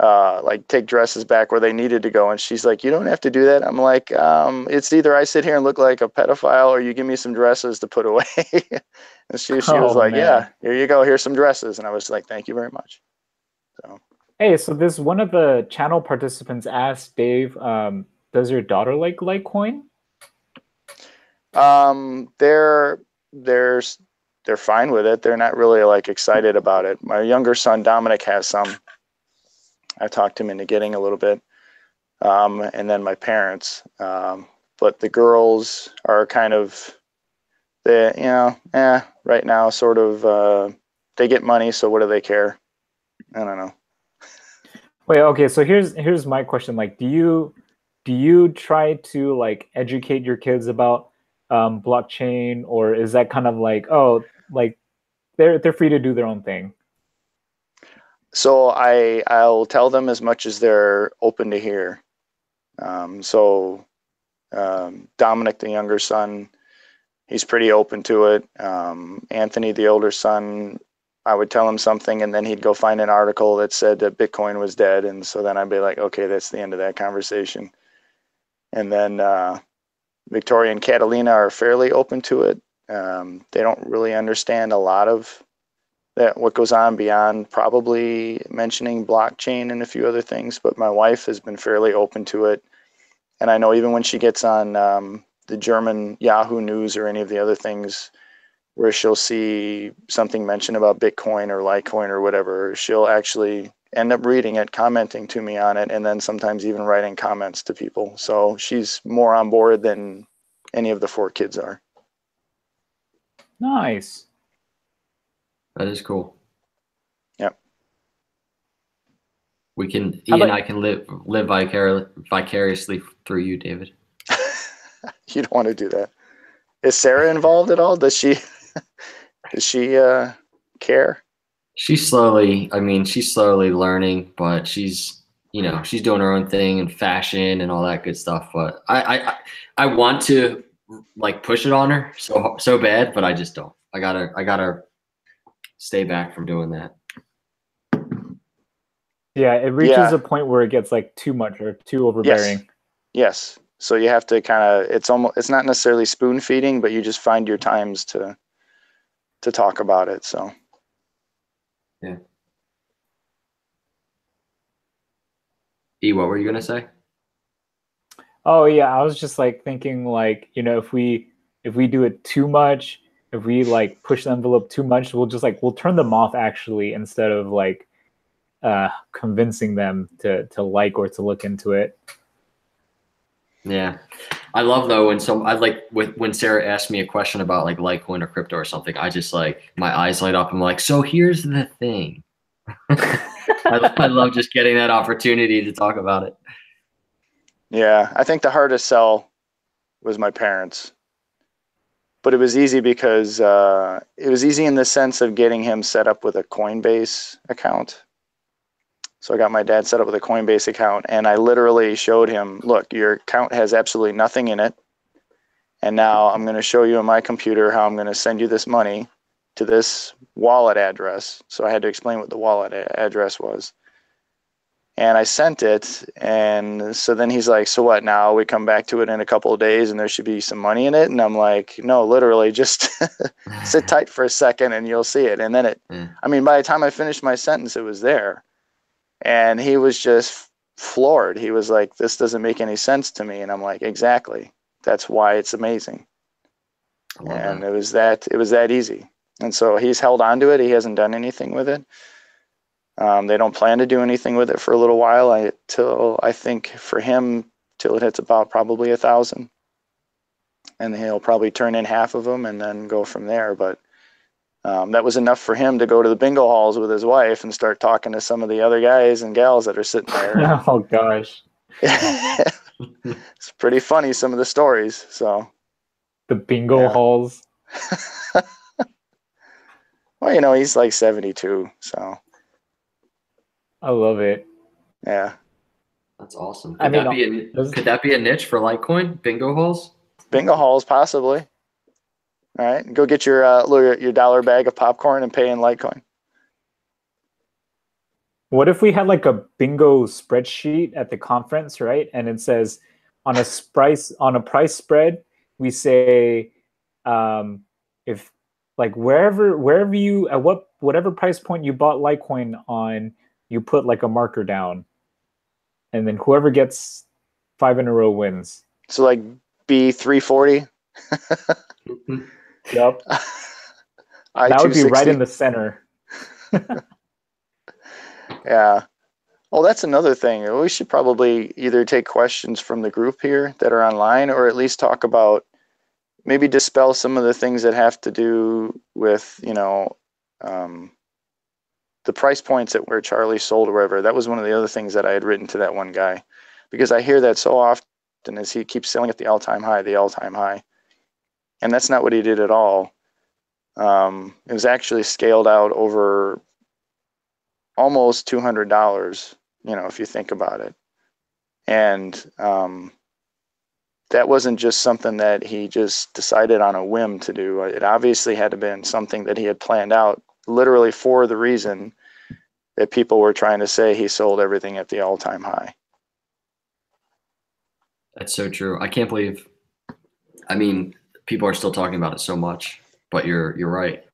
[SPEAKER 3] like take dresses back where they needed to go. And she's like, "You don't have to do that." I'm like, it's either I sit here and look like a pedophile, or you give me some dresses to put away. And she was like,
[SPEAKER 1] man.
[SPEAKER 3] "Yeah, here you go. Here's some dresses." And I was like, "Thank you very much." So,
[SPEAKER 1] Hey, so this one of the channel participants asked Dave, does your daughter like Litecoin?
[SPEAKER 3] they're fine with it. They're not really like excited about it. My younger son Dominic has some. I talked him into getting a little bit, and then my parents. But the girls are kind of, right now, sort of. They get money, so what do they care? I don't know.
[SPEAKER 1] Wait, okay, so here's my question. Like, do you try to like educate your kids about blockchain, or is that kind of like, oh, like they're free to do their own thing?
[SPEAKER 3] So I'll tell them as much as they're open to hear. Dominic, the younger son, he's pretty open to it. Anthony, the older son, I would tell him something, and then he'd go find an article that said that Bitcoin was dead. And so then I'd be like, okay, that's the end of that conversation. And then Victoria and Catalina are fairly open to it. They don't really understand a lot of what goes on beyond probably mentioning blockchain and a few other things. But my wife has been fairly open to it. And I know even when she gets on the German Yahoo News or any of the other things where she'll see something mentioned about Bitcoin or Litecoin or whatever, she'll actually end up reading it, commenting to me on it, and then sometimes even writing comments to people. So she's more on board than any of the 4 kids are.
[SPEAKER 1] Nice.
[SPEAKER 2] That is cool.
[SPEAKER 3] Yep.
[SPEAKER 2] E and I can live vicariously through you, David.
[SPEAKER 3] You don't want to do that. Is Sarah involved at all? Does she care?
[SPEAKER 2] She's slowly learning, but she's doing her own thing in fashion and all that good stuff. But I want to like push it on her so bad, but I just don't. I gotta stay back from doing that.
[SPEAKER 1] Yeah, it reaches a point where it gets like too much or too overbearing.
[SPEAKER 3] Yes. So you have to kind of, it's not necessarily spoon feeding, but you just find your times to talk about it. So
[SPEAKER 2] yeah. E, what were you gonna say?
[SPEAKER 1] Oh yeah, I was just like thinking like, if we do it too much, if we like push the envelope too much, we'll turn them off actually, instead of like convincing them to like or to look into it.
[SPEAKER 2] Yeah, I love though when Sarah asked me a question about like Litecoin or crypto or something, I just like my eyes light up. I'm like, so here's the thing. I love just getting that opportunity to talk about it.
[SPEAKER 3] Yeah, I think the hardest sell was my parents, but it was easy because it was easy in the sense of getting him set up with a Coinbase account. So I got my dad set up with a Coinbase account, and I literally showed him, look, your account has absolutely nothing in it. And now I'm going to show you on my computer how I'm going to send you this money to this wallet address. So I had to explain what the wallet address was. And I sent it. And so then he's like, so what now? We come back to it in a couple of days and there should be some money in it. And I'm like, no, literally just sit tight for a second and you'll see it. And then by the time I finished my sentence, it was there. And he was just floored. He was like, this doesn't make any sense to me. And I'm like, exactly. That's why it's amazing. And it was that easy. And so he's held on to it. He hasn't done anything with it. They don't plan to do anything with it for a little while. Till I think for him, till it hits about probably 1,000. and he'll probably turn in half of them and then go from there. But that was enough for him to go to the bingo halls with his wife and start talking to some of the other guys and gals that are sitting there.
[SPEAKER 1] Oh gosh.
[SPEAKER 3] It's pretty funny, some of the stories. So
[SPEAKER 1] The bingo halls.
[SPEAKER 3] Well, you know, he's like 72, so
[SPEAKER 1] I love it.
[SPEAKER 3] yeah.
[SPEAKER 2] That's awesome.
[SPEAKER 1] I mean,
[SPEAKER 2] Could that be a niche for Litecoin? Bingo halls?
[SPEAKER 3] Bingo halls, possibly. All right, go get your dollar bag of popcorn and pay in Litecoin.
[SPEAKER 1] What if we had like a bingo spreadsheet at the conference, right? And it says on a price spread, we say if like wherever you at whatever price point you bought Litecoin on, you put like a marker down, and then whoever gets 5 in a row wins.
[SPEAKER 3] So like B340.
[SPEAKER 1] Yep. That would be right in the center.
[SPEAKER 3] Yeah. Well, that's another thing. We should probably either take questions from the group here that are online, or at least talk about, maybe dispel some of the things that have to do with, you know, the price points at where Charlie sold or whatever. That was one of the other things that I had written to that one guy, because I hear that so often, is he keeps selling at the all-time high. And that's not what he did at all. It was actually scaled out over almost $200, you know, if you think about it. And that wasn't just something that he just decided on a whim to do. It obviously had to have been something that he had planned out, literally for the reason that people were trying to say he sold everything at the all-time high.
[SPEAKER 2] That's so true. I can't believe, I mean, people are still talking about it so much, but you're right.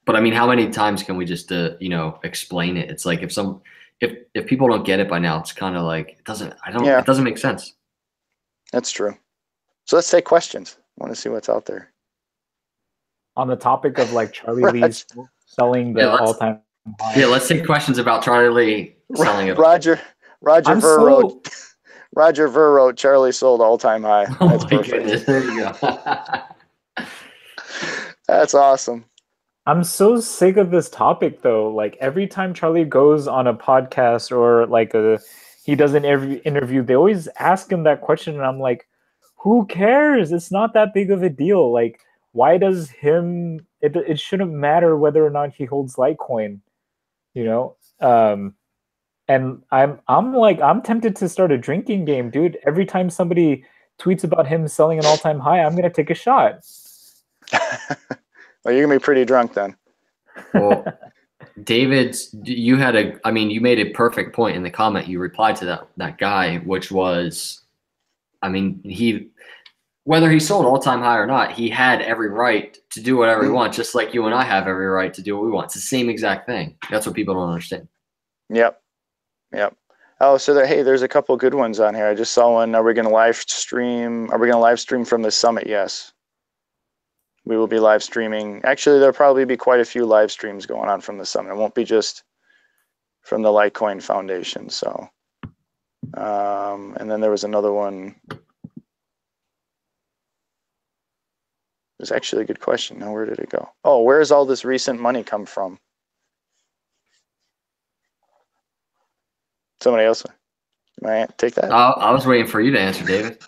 [SPEAKER 2] But I mean, how many times can we just, you know, explain it? It's like if people don't get it by now, it's kind of like, it doesn't make sense.
[SPEAKER 3] That's true. So let's take questions. I want to see what's out there.
[SPEAKER 1] On the topic of like Charlie Lee's selling the all-time high.
[SPEAKER 2] Yeah, let's take questions about Charlie Lee selling it.
[SPEAKER 3] Roger Ver wrote, Charlie sold all-time high. That's perfect.
[SPEAKER 2] Goodness. There you go.
[SPEAKER 3] That's awesome.
[SPEAKER 1] I'm so sick of this topic though. Like every time Charlie goes on a podcast or like he does an interview, they always ask him that question, and I'm like, who cares? It's not that big of a deal. Like, why does it shouldn't matter whether or not he holds Litecoin, you know? And I'm tempted to start a drinking game, dude. Every time somebody tweets about him selling an all-time high, I'm gonna take a shot.
[SPEAKER 3] Well, you're gonna be pretty drunk then.
[SPEAKER 2] Well, David, you made a perfect point in the comment. You replied to that guy, which was, I mean, whether he sold all-time high or not, he had every right to do whatever he wants, just like you and I have every right to do what we want. It's the same exact thing. That's what people don't understand. Yep.
[SPEAKER 3] Oh, so there's a couple good ones on here. I just saw one. Are we going to live stream from the summit? Yes. We will be live streaming. Actually, there'll probably be quite a few live streams going on from the summit. It won't be just from the Litecoin Foundation. So, and then there was another one. It was actually a good question. Now, where did it go? Oh, where does all this recent money come from? Somebody else might take that.
[SPEAKER 2] I was waiting for you to answer, David.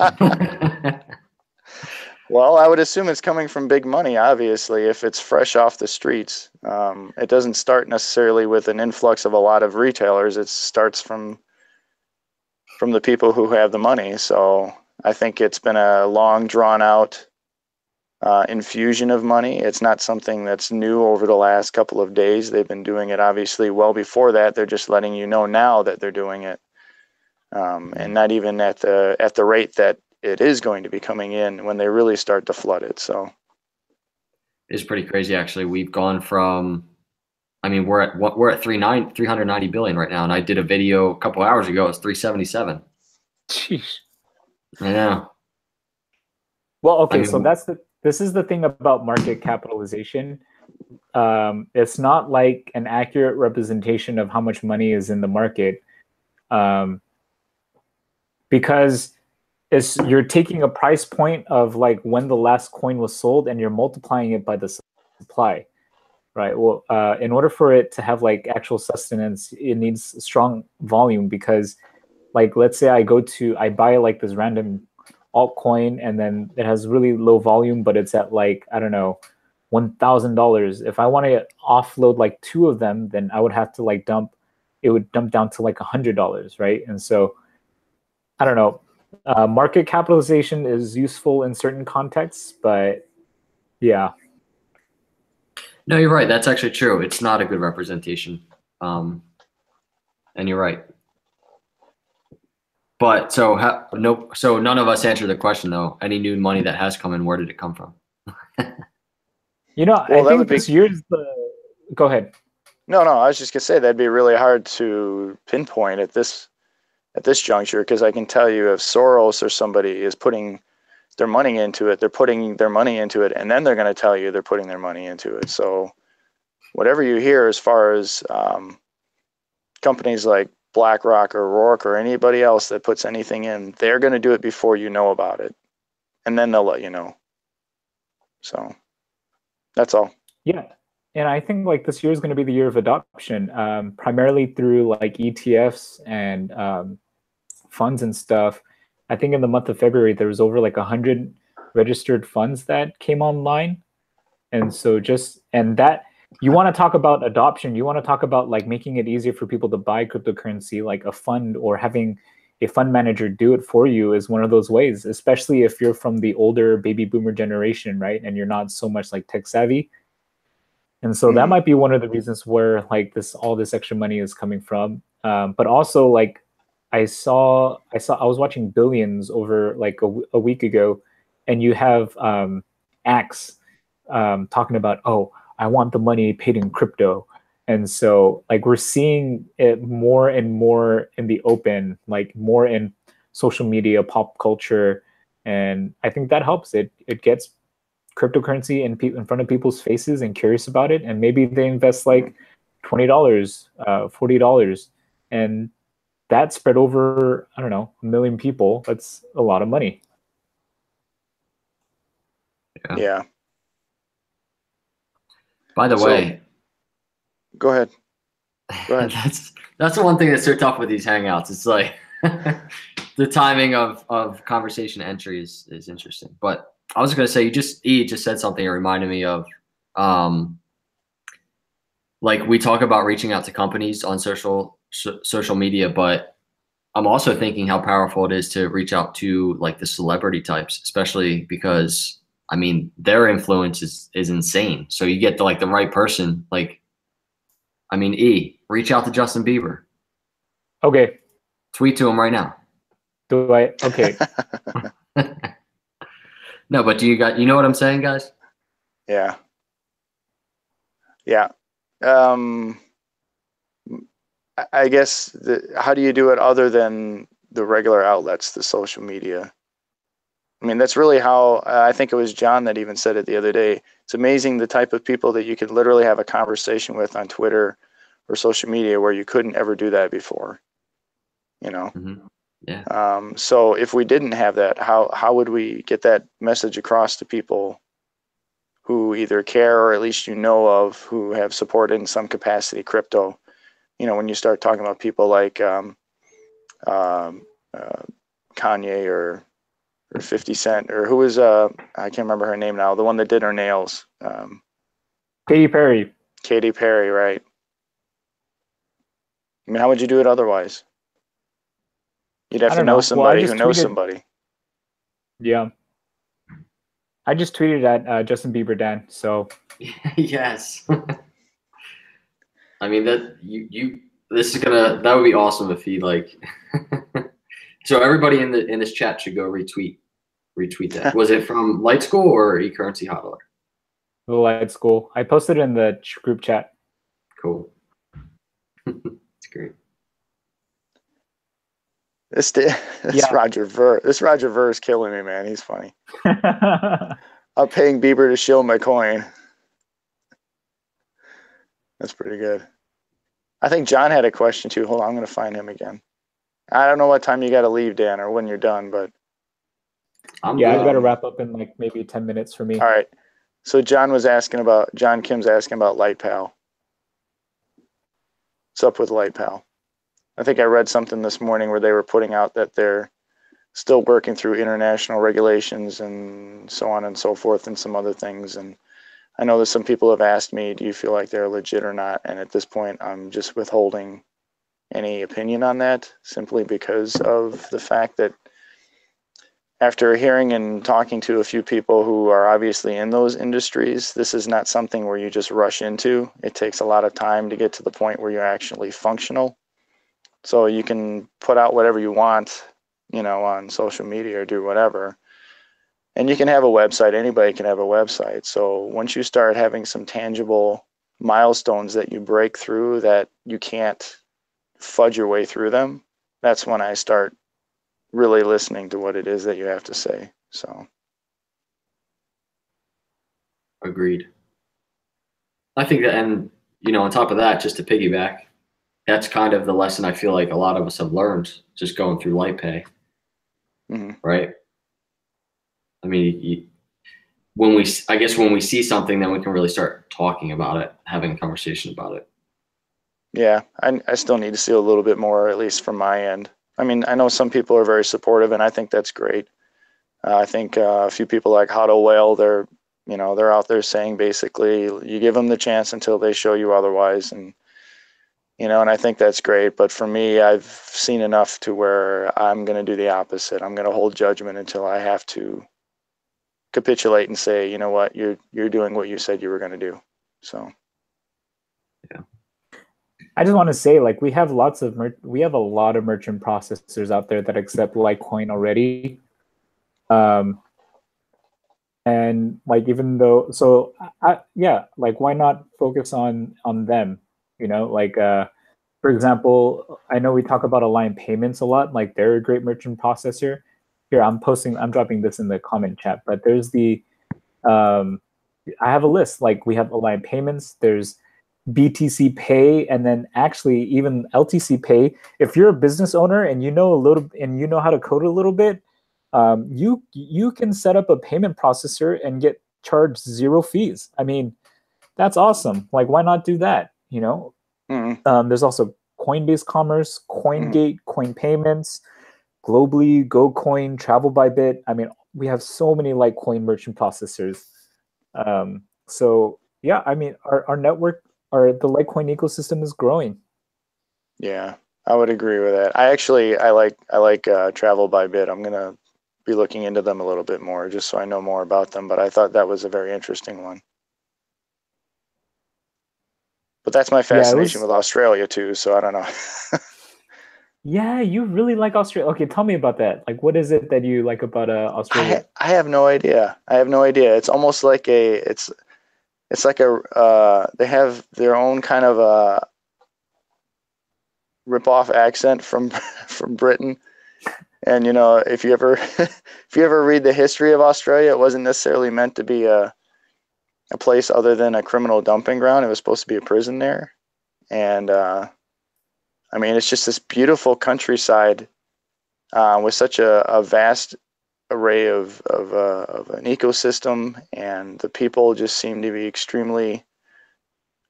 [SPEAKER 3] Well, I would assume it's coming from big money, obviously, if it's fresh off the streets. It doesn't start necessarily with an influx of a lot of retailers. It starts from the people who have the money. So I think it's been a long, drawn-out infusion of money. It's not something that's new over the last couple of days. They've been doing it, obviously, well before that. They're just letting you know now that they're doing it, and not even at the rate that it is going to be coming in when they really start to flood it. So
[SPEAKER 2] it's pretty crazy, actually. We've gone from, I mean, we're at 390 billion right now, and I did a video a couple hours ago. It's 377.
[SPEAKER 1] Jeez.
[SPEAKER 2] I know.
[SPEAKER 1] Well, okay, so this is the thing about market capitalization. It's not like an accurate representation of how much money is in the market, because is you're taking a price point of like when the last coin was sold and you're multiplying it by the supply, right? Well, in order for it to have like actual sustenance, it needs strong volume, because like, let's say I buy like this random altcoin and then it has really low volume, but it's at like, I don't know, $1,000. If I want to offload like 2 of them, then I would have to like it would dump down to like $100, right? And so I don't know. Market capitalization is useful in certain contexts, but yeah.
[SPEAKER 2] No, you're right. That's actually true. It's not a good representation. And you're right. But so none of us answered the question though. Any new money that has come in, where did it come from?
[SPEAKER 3] Well,
[SPEAKER 1] I think this year's go ahead.
[SPEAKER 3] No, I was just gonna say that'd be really hard to pinpoint at this juncture, because I can tell you if Soros or somebody is putting their money into it, they're putting their money into it, and then they're going to tell you they're putting their money into it. So whatever you hear as far as companies like BlackRock or Rourke or anybody else that puts anything in, they're going to do it before you know about it, and then they'll let you know. So that's all.
[SPEAKER 1] Yeah. And I think like this year is going to be the year of adoption, primarily through like ETFs and funds and stuff. I think in the month of February, there was over like 100 registered funds that came online. And so that you want to talk about adoption, you want to talk about like making it easier for people to buy cryptocurrency, like a fund or having a fund manager do it for you is one of those ways, especially if you're from the older baby boomer generation, right? And you're not so much like tech savvy. And so that might be one of the reasons where like all this extra money is coming from. But also like I was watching Billions over like a week ago, and you have Axe talking about, oh, I want the money paid in crypto. And so like we're seeing it more and more in the open, like more in social media, pop culture. And I think that helps. It gets cryptocurrency in front of people's faces and curious about it, and maybe they invest like $20, $40, and that spread over, I don't know, 1 million people. That's a lot of money.
[SPEAKER 3] Yeah.
[SPEAKER 2] By the way,
[SPEAKER 3] go ahead.
[SPEAKER 2] That's the one thing that's so tough with these hangouts. It's like the timing of conversation entry is interesting. But I was going to say, you just said something that reminded me of, like we talk about reaching out to companies on social media, but I'm also thinking how powerful it is to reach out to like the celebrity types, especially because I mean, their influence is insane. So you get the right person. Like, I mean, reach out to Justin Bieber.
[SPEAKER 1] Okay.
[SPEAKER 2] Tweet to him right now.
[SPEAKER 1] Do I? Okay.
[SPEAKER 2] No, but you know what I'm saying, guys?
[SPEAKER 3] Yeah. I guess how do you do it other than the regular outlets, the social media? I mean, that's really how I think it was John that even said it the other day. It's amazing the type of people that you could literally have a conversation with on Twitter or social media where you couldn't ever do that before. You know?
[SPEAKER 2] Mm-hmm. Yeah.
[SPEAKER 3] So if we didn't have that, how would we get that message across to people who either care or at least of who have supported in some capacity crypto? You know, when you start talking about people like Kanye or 50 Cent, or who was I can't remember her name now, the one that did her nails.
[SPEAKER 1] Katy Perry.
[SPEAKER 3] Katy Perry, right? I mean, how would you do it otherwise? You'd have to know somebody who knows somebody.
[SPEAKER 1] Yeah. I just tweeted at Justin Bieber Dan, so
[SPEAKER 2] yes. I mean that that would be awesome if he so everybody in this chat should go retweet that. Was it from Light School or eCurrency Hodler?
[SPEAKER 1] The Light School. I posted it in the group chat.
[SPEAKER 2] Cool. It's great.
[SPEAKER 3] Roger Ver is killing me, man. He's funny. I'm paying Bieber to show my coin. That's pretty good. I think John had a question too. Hold on, I'm going to find him again. I don't know what time you got to leave, Dan, or when you're done, but
[SPEAKER 2] I'm
[SPEAKER 1] Yeah,
[SPEAKER 2] good.
[SPEAKER 1] I got to wrap up in like maybe 10 minutes for me.
[SPEAKER 3] All right. So John Kim's asking about LightPal. What's up with LightPal? I think I read something this morning where they were putting out that they're still working through international regulations and so on and so forth and some other things. And I know that some people have asked me, do you feel like they're legit or not? And at this point, I'm just withholding any opinion on that simply because of the fact that after hearing and talking to a few people who are obviously in those industries, this is not something where you just rush into. It takes a lot of time to get to the point where you're actually functional. So you can put out whatever you want, on social media or do whatever. And you can have a website. Anybody can have a website. So once you start having some tangible milestones that you break through that you can't fudge your way through them, that's when I start really listening to what it is that you have to say. So
[SPEAKER 2] Agreed. I think that, and on top of that, just to piggyback, that's kind of the lesson I feel like a lot of us have learned just going through LightPay, right? I mean, when we see something, then we can really start talking about it, having a conversation about it.
[SPEAKER 3] Yeah, I still need to see a little bit more, at least from my end. I mean, I know some people are very supportive, and I think that's great. I think a few people like Huddle Whale, they're out there saying basically, you give them the chance until they show you otherwise, and and I think that's great. But for me, I've seen enough to where I'm going to do the opposite. I'm going to hold judgment until I have to capitulate and say, you know what, you're doing what you said you were going to do. So,
[SPEAKER 2] yeah.
[SPEAKER 1] I just want to say, like, we have a lot of merchant processors out there that accept Litecoin already. And like, even though, so like, why not focus on them? Like, for example, I know we talk about Align Payments a lot. Like, they're a great merchant processor. Here, I'm dropping this in the comment chat, but there's I have a list. Like, we have Align Payments, there's BTC Pay, and then actually even LTC Pay. If you're a business owner and you know how to code a little bit, you can set up a payment processor and get charged 0 fees. I mean, that's awesome. Like, why not do that? There's also Coinbase Commerce, CoinGate, Coin Payments, Globally, GoCoin, Travel by Bit. I mean, we have so many Litecoin merchant processors. So yeah, I mean, our network, the Litecoin ecosystem is growing.
[SPEAKER 3] Yeah, I would agree with that. I like Travel by Bit. I'm gonna be looking into them a little bit more just so I know more about them. But I thought that was a very interesting one. But that's my fascination with Australia too. So I don't know.
[SPEAKER 1] Yeah, you really like Australia. Okay, tell me about that. Like, what is it that you like about Australia?
[SPEAKER 3] I have no idea. It's almost like it's like they have their own kind of a rip-off accent from Britain. And if you ever read the history of Australia, it wasn't necessarily meant to be a place other than a criminal dumping ground. It was supposed to be a prison there. And I mean, it's just this beautiful countryside with such a vast array of an ecosystem, and the people just seem to be extremely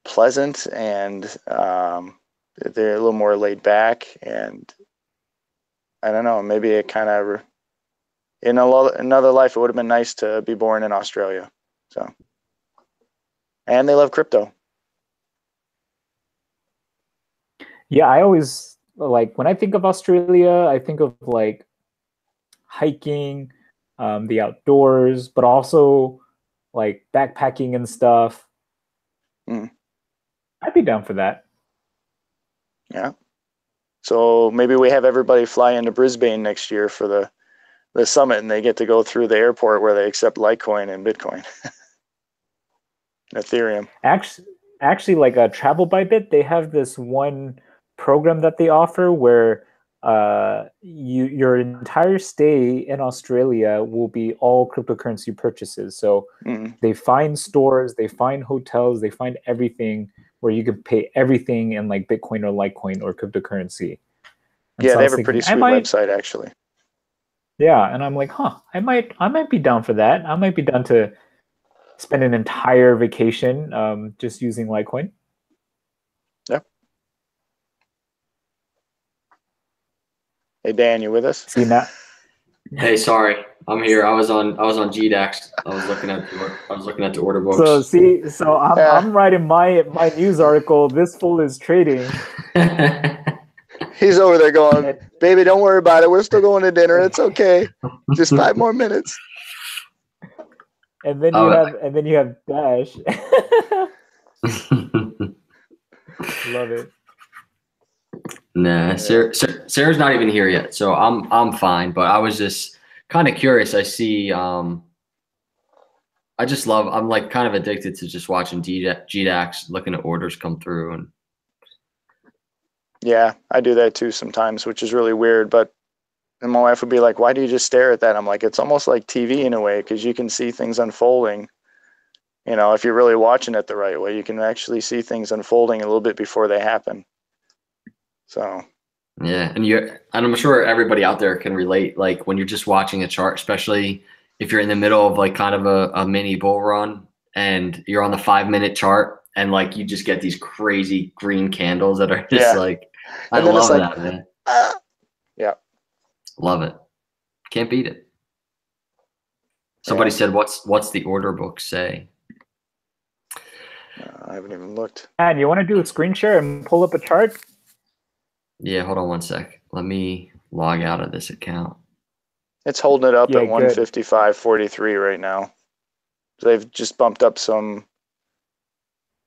[SPEAKER 3] pleasant, and they're a little more laid back. And I don't know, maybe it kind of, in another life, it would have been nice to be born in Australia. So, and they love crypto.
[SPEAKER 1] Yeah, I always, like, when I think of Australia, I think of like hiking, the outdoors, but also like backpacking and stuff. I'd be down for that.
[SPEAKER 3] Yeah. So maybe we have everybody fly into Brisbane next year for the summit, and they get to go through the airport where they accept Litecoin and Bitcoin, Ethereum.
[SPEAKER 1] Actually, like a Travel by Bit, they have this one program that they offer where your entire stay in Australia will be all cryptocurrency purchases. So they find stores, they find hotels, they find everything where you can pay everything in like Bitcoin or Litecoin or cryptocurrency. And
[SPEAKER 3] yeah,
[SPEAKER 1] so
[SPEAKER 3] they have a pretty sweet website, actually.
[SPEAKER 1] Yeah, and I'm like, I might be down for that. I might be down to spend an entire vacation just using Litecoin.
[SPEAKER 3] Yep. Hey Dan, you with us?
[SPEAKER 1] See now.
[SPEAKER 2] Hey, sorry, I'm here. I was on GDAX. I was looking at the order books.
[SPEAKER 1] So I'm writing my news article. This fool is trading.
[SPEAKER 3] He's over there going, baby, don't worry about it. We're still going to dinner. It's okay. Just 5 more minutes.
[SPEAKER 1] And then you have Dash. Love it.
[SPEAKER 2] Nah, Sarah's not even here yet, so I'm fine. But I was just kind of curious. I see. I'm like kind of addicted to just watching GDAX, looking at orders come through, and
[SPEAKER 3] yeah, I do that too sometimes, which is really weird. But and my wife would be like, "Why do you just stare at that?" I'm like, "It's almost like TV in a way because you can see things unfolding. You know, if you're really watching it the right way, you can actually see things unfolding a little bit before they happen." So
[SPEAKER 2] yeah, and I'm sure everybody out there can relate. Like when you're just watching a chart, especially if you're in the middle of like kind of a mini bull run and you're on the 5-minute chart and like you just get these crazy green candles that are just like, I love that, man.
[SPEAKER 3] Yeah.
[SPEAKER 2] Love it. Can't beat it. Somebody said, what's the order book say?
[SPEAKER 3] I haven't even looked.
[SPEAKER 1] And you want to do a screen share and pull up a chart?
[SPEAKER 2] Yeah, hold on one sec. Let me log out of this account.
[SPEAKER 3] It's holding it up at
[SPEAKER 1] good.
[SPEAKER 3] 155.43 right now. So they've just bumped up some.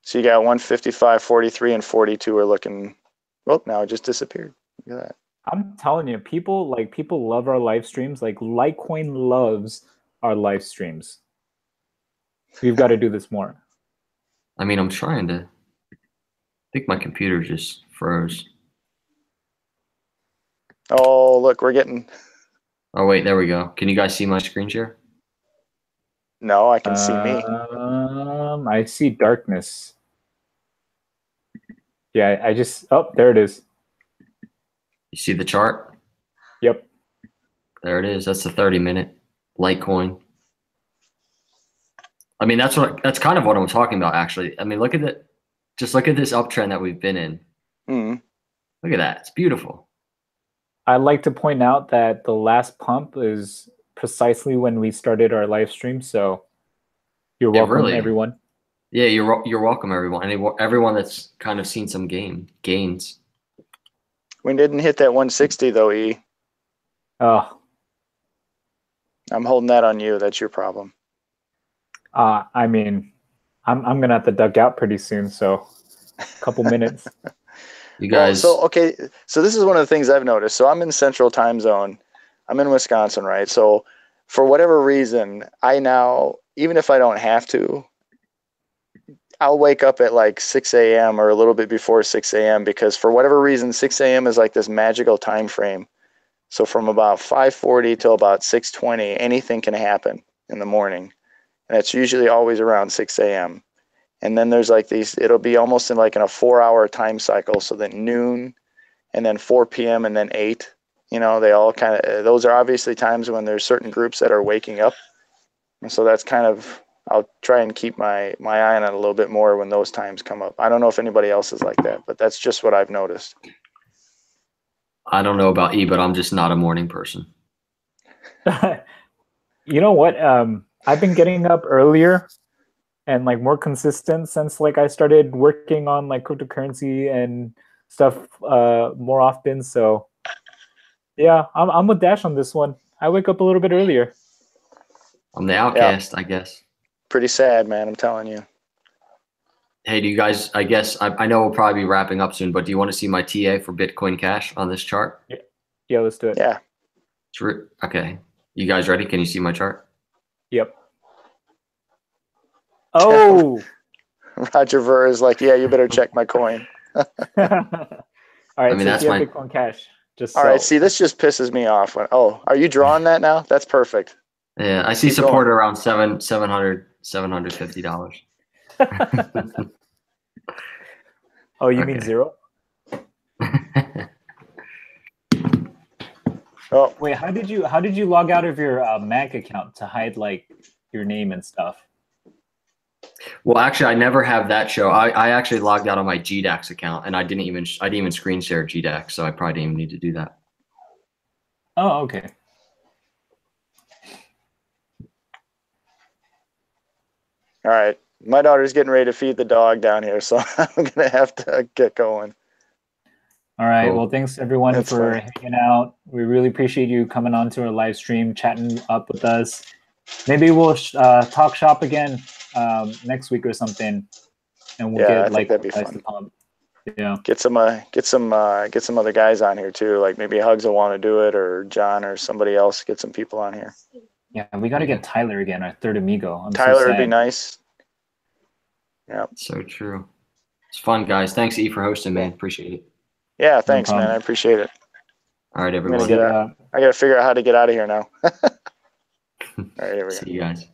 [SPEAKER 3] So you got 155.43 and 42 are looking. Well, now it just disappeared. Look at that.
[SPEAKER 1] I'm telling you, people love our live streams. Like Litecoin loves our live streams. We've got to do this more.
[SPEAKER 2] I mean, I'm trying to. I think my computer just froze.
[SPEAKER 3] Oh, look, we're getting.
[SPEAKER 2] Oh, wait, there we go. Can you guys see my screen share?
[SPEAKER 3] No, I can see me.
[SPEAKER 1] I see darkness. Yeah, I just. Oh, there it is.
[SPEAKER 2] You see the chart?
[SPEAKER 1] Yep.
[SPEAKER 2] There it is. That's the 30-minute Litecoin. I mean, that's kind of what I'm talking about, actually. I mean, look at it. Just look at this uptrend that we've been in.
[SPEAKER 3] Mm.
[SPEAKER 2] Look at that. It's beautiful.
[SPEAKER 1] I'd like to point out that the last pump is precisely when we started our live stream. So you're welcome, everyone.
[SPEAKER 2] Yeah, you're welcome, everyone. Everyone that's kind of seen some gains.
[SPEAKER 3] We didn't hit that 160 though, E.
[SPEAKER 1] Oh.
[SPEAKER 3] I'm holding that on you. That's your problem.
[SPEAKER 1] I mean, I'm gonna have to duck out pretty soon, so a couple minutes.
[SPEAKER 2] You guys.
[SPEAKER 3] So this is one of the things I've noticed. So I'm in Central Time Zone. I'm in Wisconsin, right? So for whatever reason, I now, even if I don't have to, I'll wake up at like 6 a.m. or a little bit before 6 a.m. because for whatever reason, 6 a.m. is like this magical time frame. So from about 5:40 till about 6:20, anything can happen in the morning. And it's usually always around 6 a.m. And then there's like these, it'll be almost in a 4-hour time cycle. So then noon and then 4 p.m. and then 8, you know, they all kind of, those are obviously times when there's certain groups that are waking up. And so that's kind of, I'll try and keep my eye on it a little bit more when those times come up. I don't know if anybody else is like that, but that's just what I've noticed.
[SPEAKER 2] I don't know about E, but I'm just not a morning person.
[SPEAKER 1] You know what? I've been getting up earlier and like more consistent since like I started working on like cryptocurrency and stuff more often. So yeah, I'm with Dash on this one. I wake up a little bit earlier.
[SPEAKER 2] I'm the outcast, I guess.
[SPEAKER 3] Pretty sad, man. I'm telling you.
[SPEAKER 2] Hey, do you guys, I guess, I know we'll probably be wrapping up soon, but do you want to see my TA for Bitcoin Cash on this chart?
[SPEAKER 1] Yeah, let's do it.
[SPEAKER 3] Yeah.
[SPEAKER 2] Okay. You guys ready? Can you see my chart?
[SPEAKER 1] Yep. Oh.
[SPEAKER 3] Roger Ver is like, yeah, you better check my coin.
[SPEAKER 1] All right,
[SPEAKER 2] I mean,
[SPEAKER 1] so
[SPEAKER 2] that's my
[SPEAKER 1] Bitcoin Cash. Just
[SPEAKER 3] all right, see, this just pisses me off. Are you drawing that now? That's perfect.
[SPEAKER 2] Yeah, I see
[SPEAKER 3] Keep
[SPEAKER 2] support
[SPEAKER 3] going.
[SPEAKER 2] around $750.
[SPEAKER 1] Oh, you mean zero?
[SPEAKER 3] Oh,
[SPEAKER 1] Wait, how did you log out of your Mac account to hide like your name and stuff?
[SPEAKER 2] Well, actually, I never have that show. I actually logged out on my GDAX account, and I didn't even screen share GDAX, so I probably didn't even need to do that.
[SPEAKER 1] Oh, okay.
[SPEAKER 3] all right. My daughter's getting ready to feed the dog down here, so I'm gonna have to get going.
[SPEAKER 1] All right.
[SPEAKER 2] Cool.
[SPEAKER 1] Well, thanks everyone
[SPEAKER 3] That's
[SPEAKER 1] for
[SPEAKER 3] fine.
[SPEAKER 1] hanging out. We really appreciate you coming on to our live stream, chatting up with us. Maybe we'll talk shop again next week or something, and we'll
[SPEAKER 3] Yeah, I
[SPEAKER 1] get
[SPEAKER 3] think
[SPEAKER 1] like
[SPEAKER 3] that'd be
[SPEAKER 1] guys
[SPEAKER 3] fun.
[SPEAKER 1] to pump. Yeah.
[SPEAKER 3] Get some other guys on here too. Like maybe Hugs will want to do it, or John, or somebody else. Get some people on here.
[SPEAKER 1] Yeah, we got to get Tyler again, our third amigo. I'm
[SPEAKER 3] Tyler
[SPEAKER 1] so
[SPEAKER 3] would be
[SPEAKER 1] sad.
[SPEAKER 3] nice. Yeah.
[SPEAKER 2] So true. It's fun, guys. Thanks, E, for hosting, man. Appreciate it.
[SPEAKER 3] Yeah. Thanks,
[SPEAKER 1] problem.
[SPEAKER 3] man. I appreciate it.
[SPEAKER 2] All right,
[SPEAKER 3] I'm gonna
[SPEAKER 2] everyone.
[SPEAKER 3] get out. I gotta figure out how to get out of here now. All right, here we go.
[SPEAKER 2] See you guys.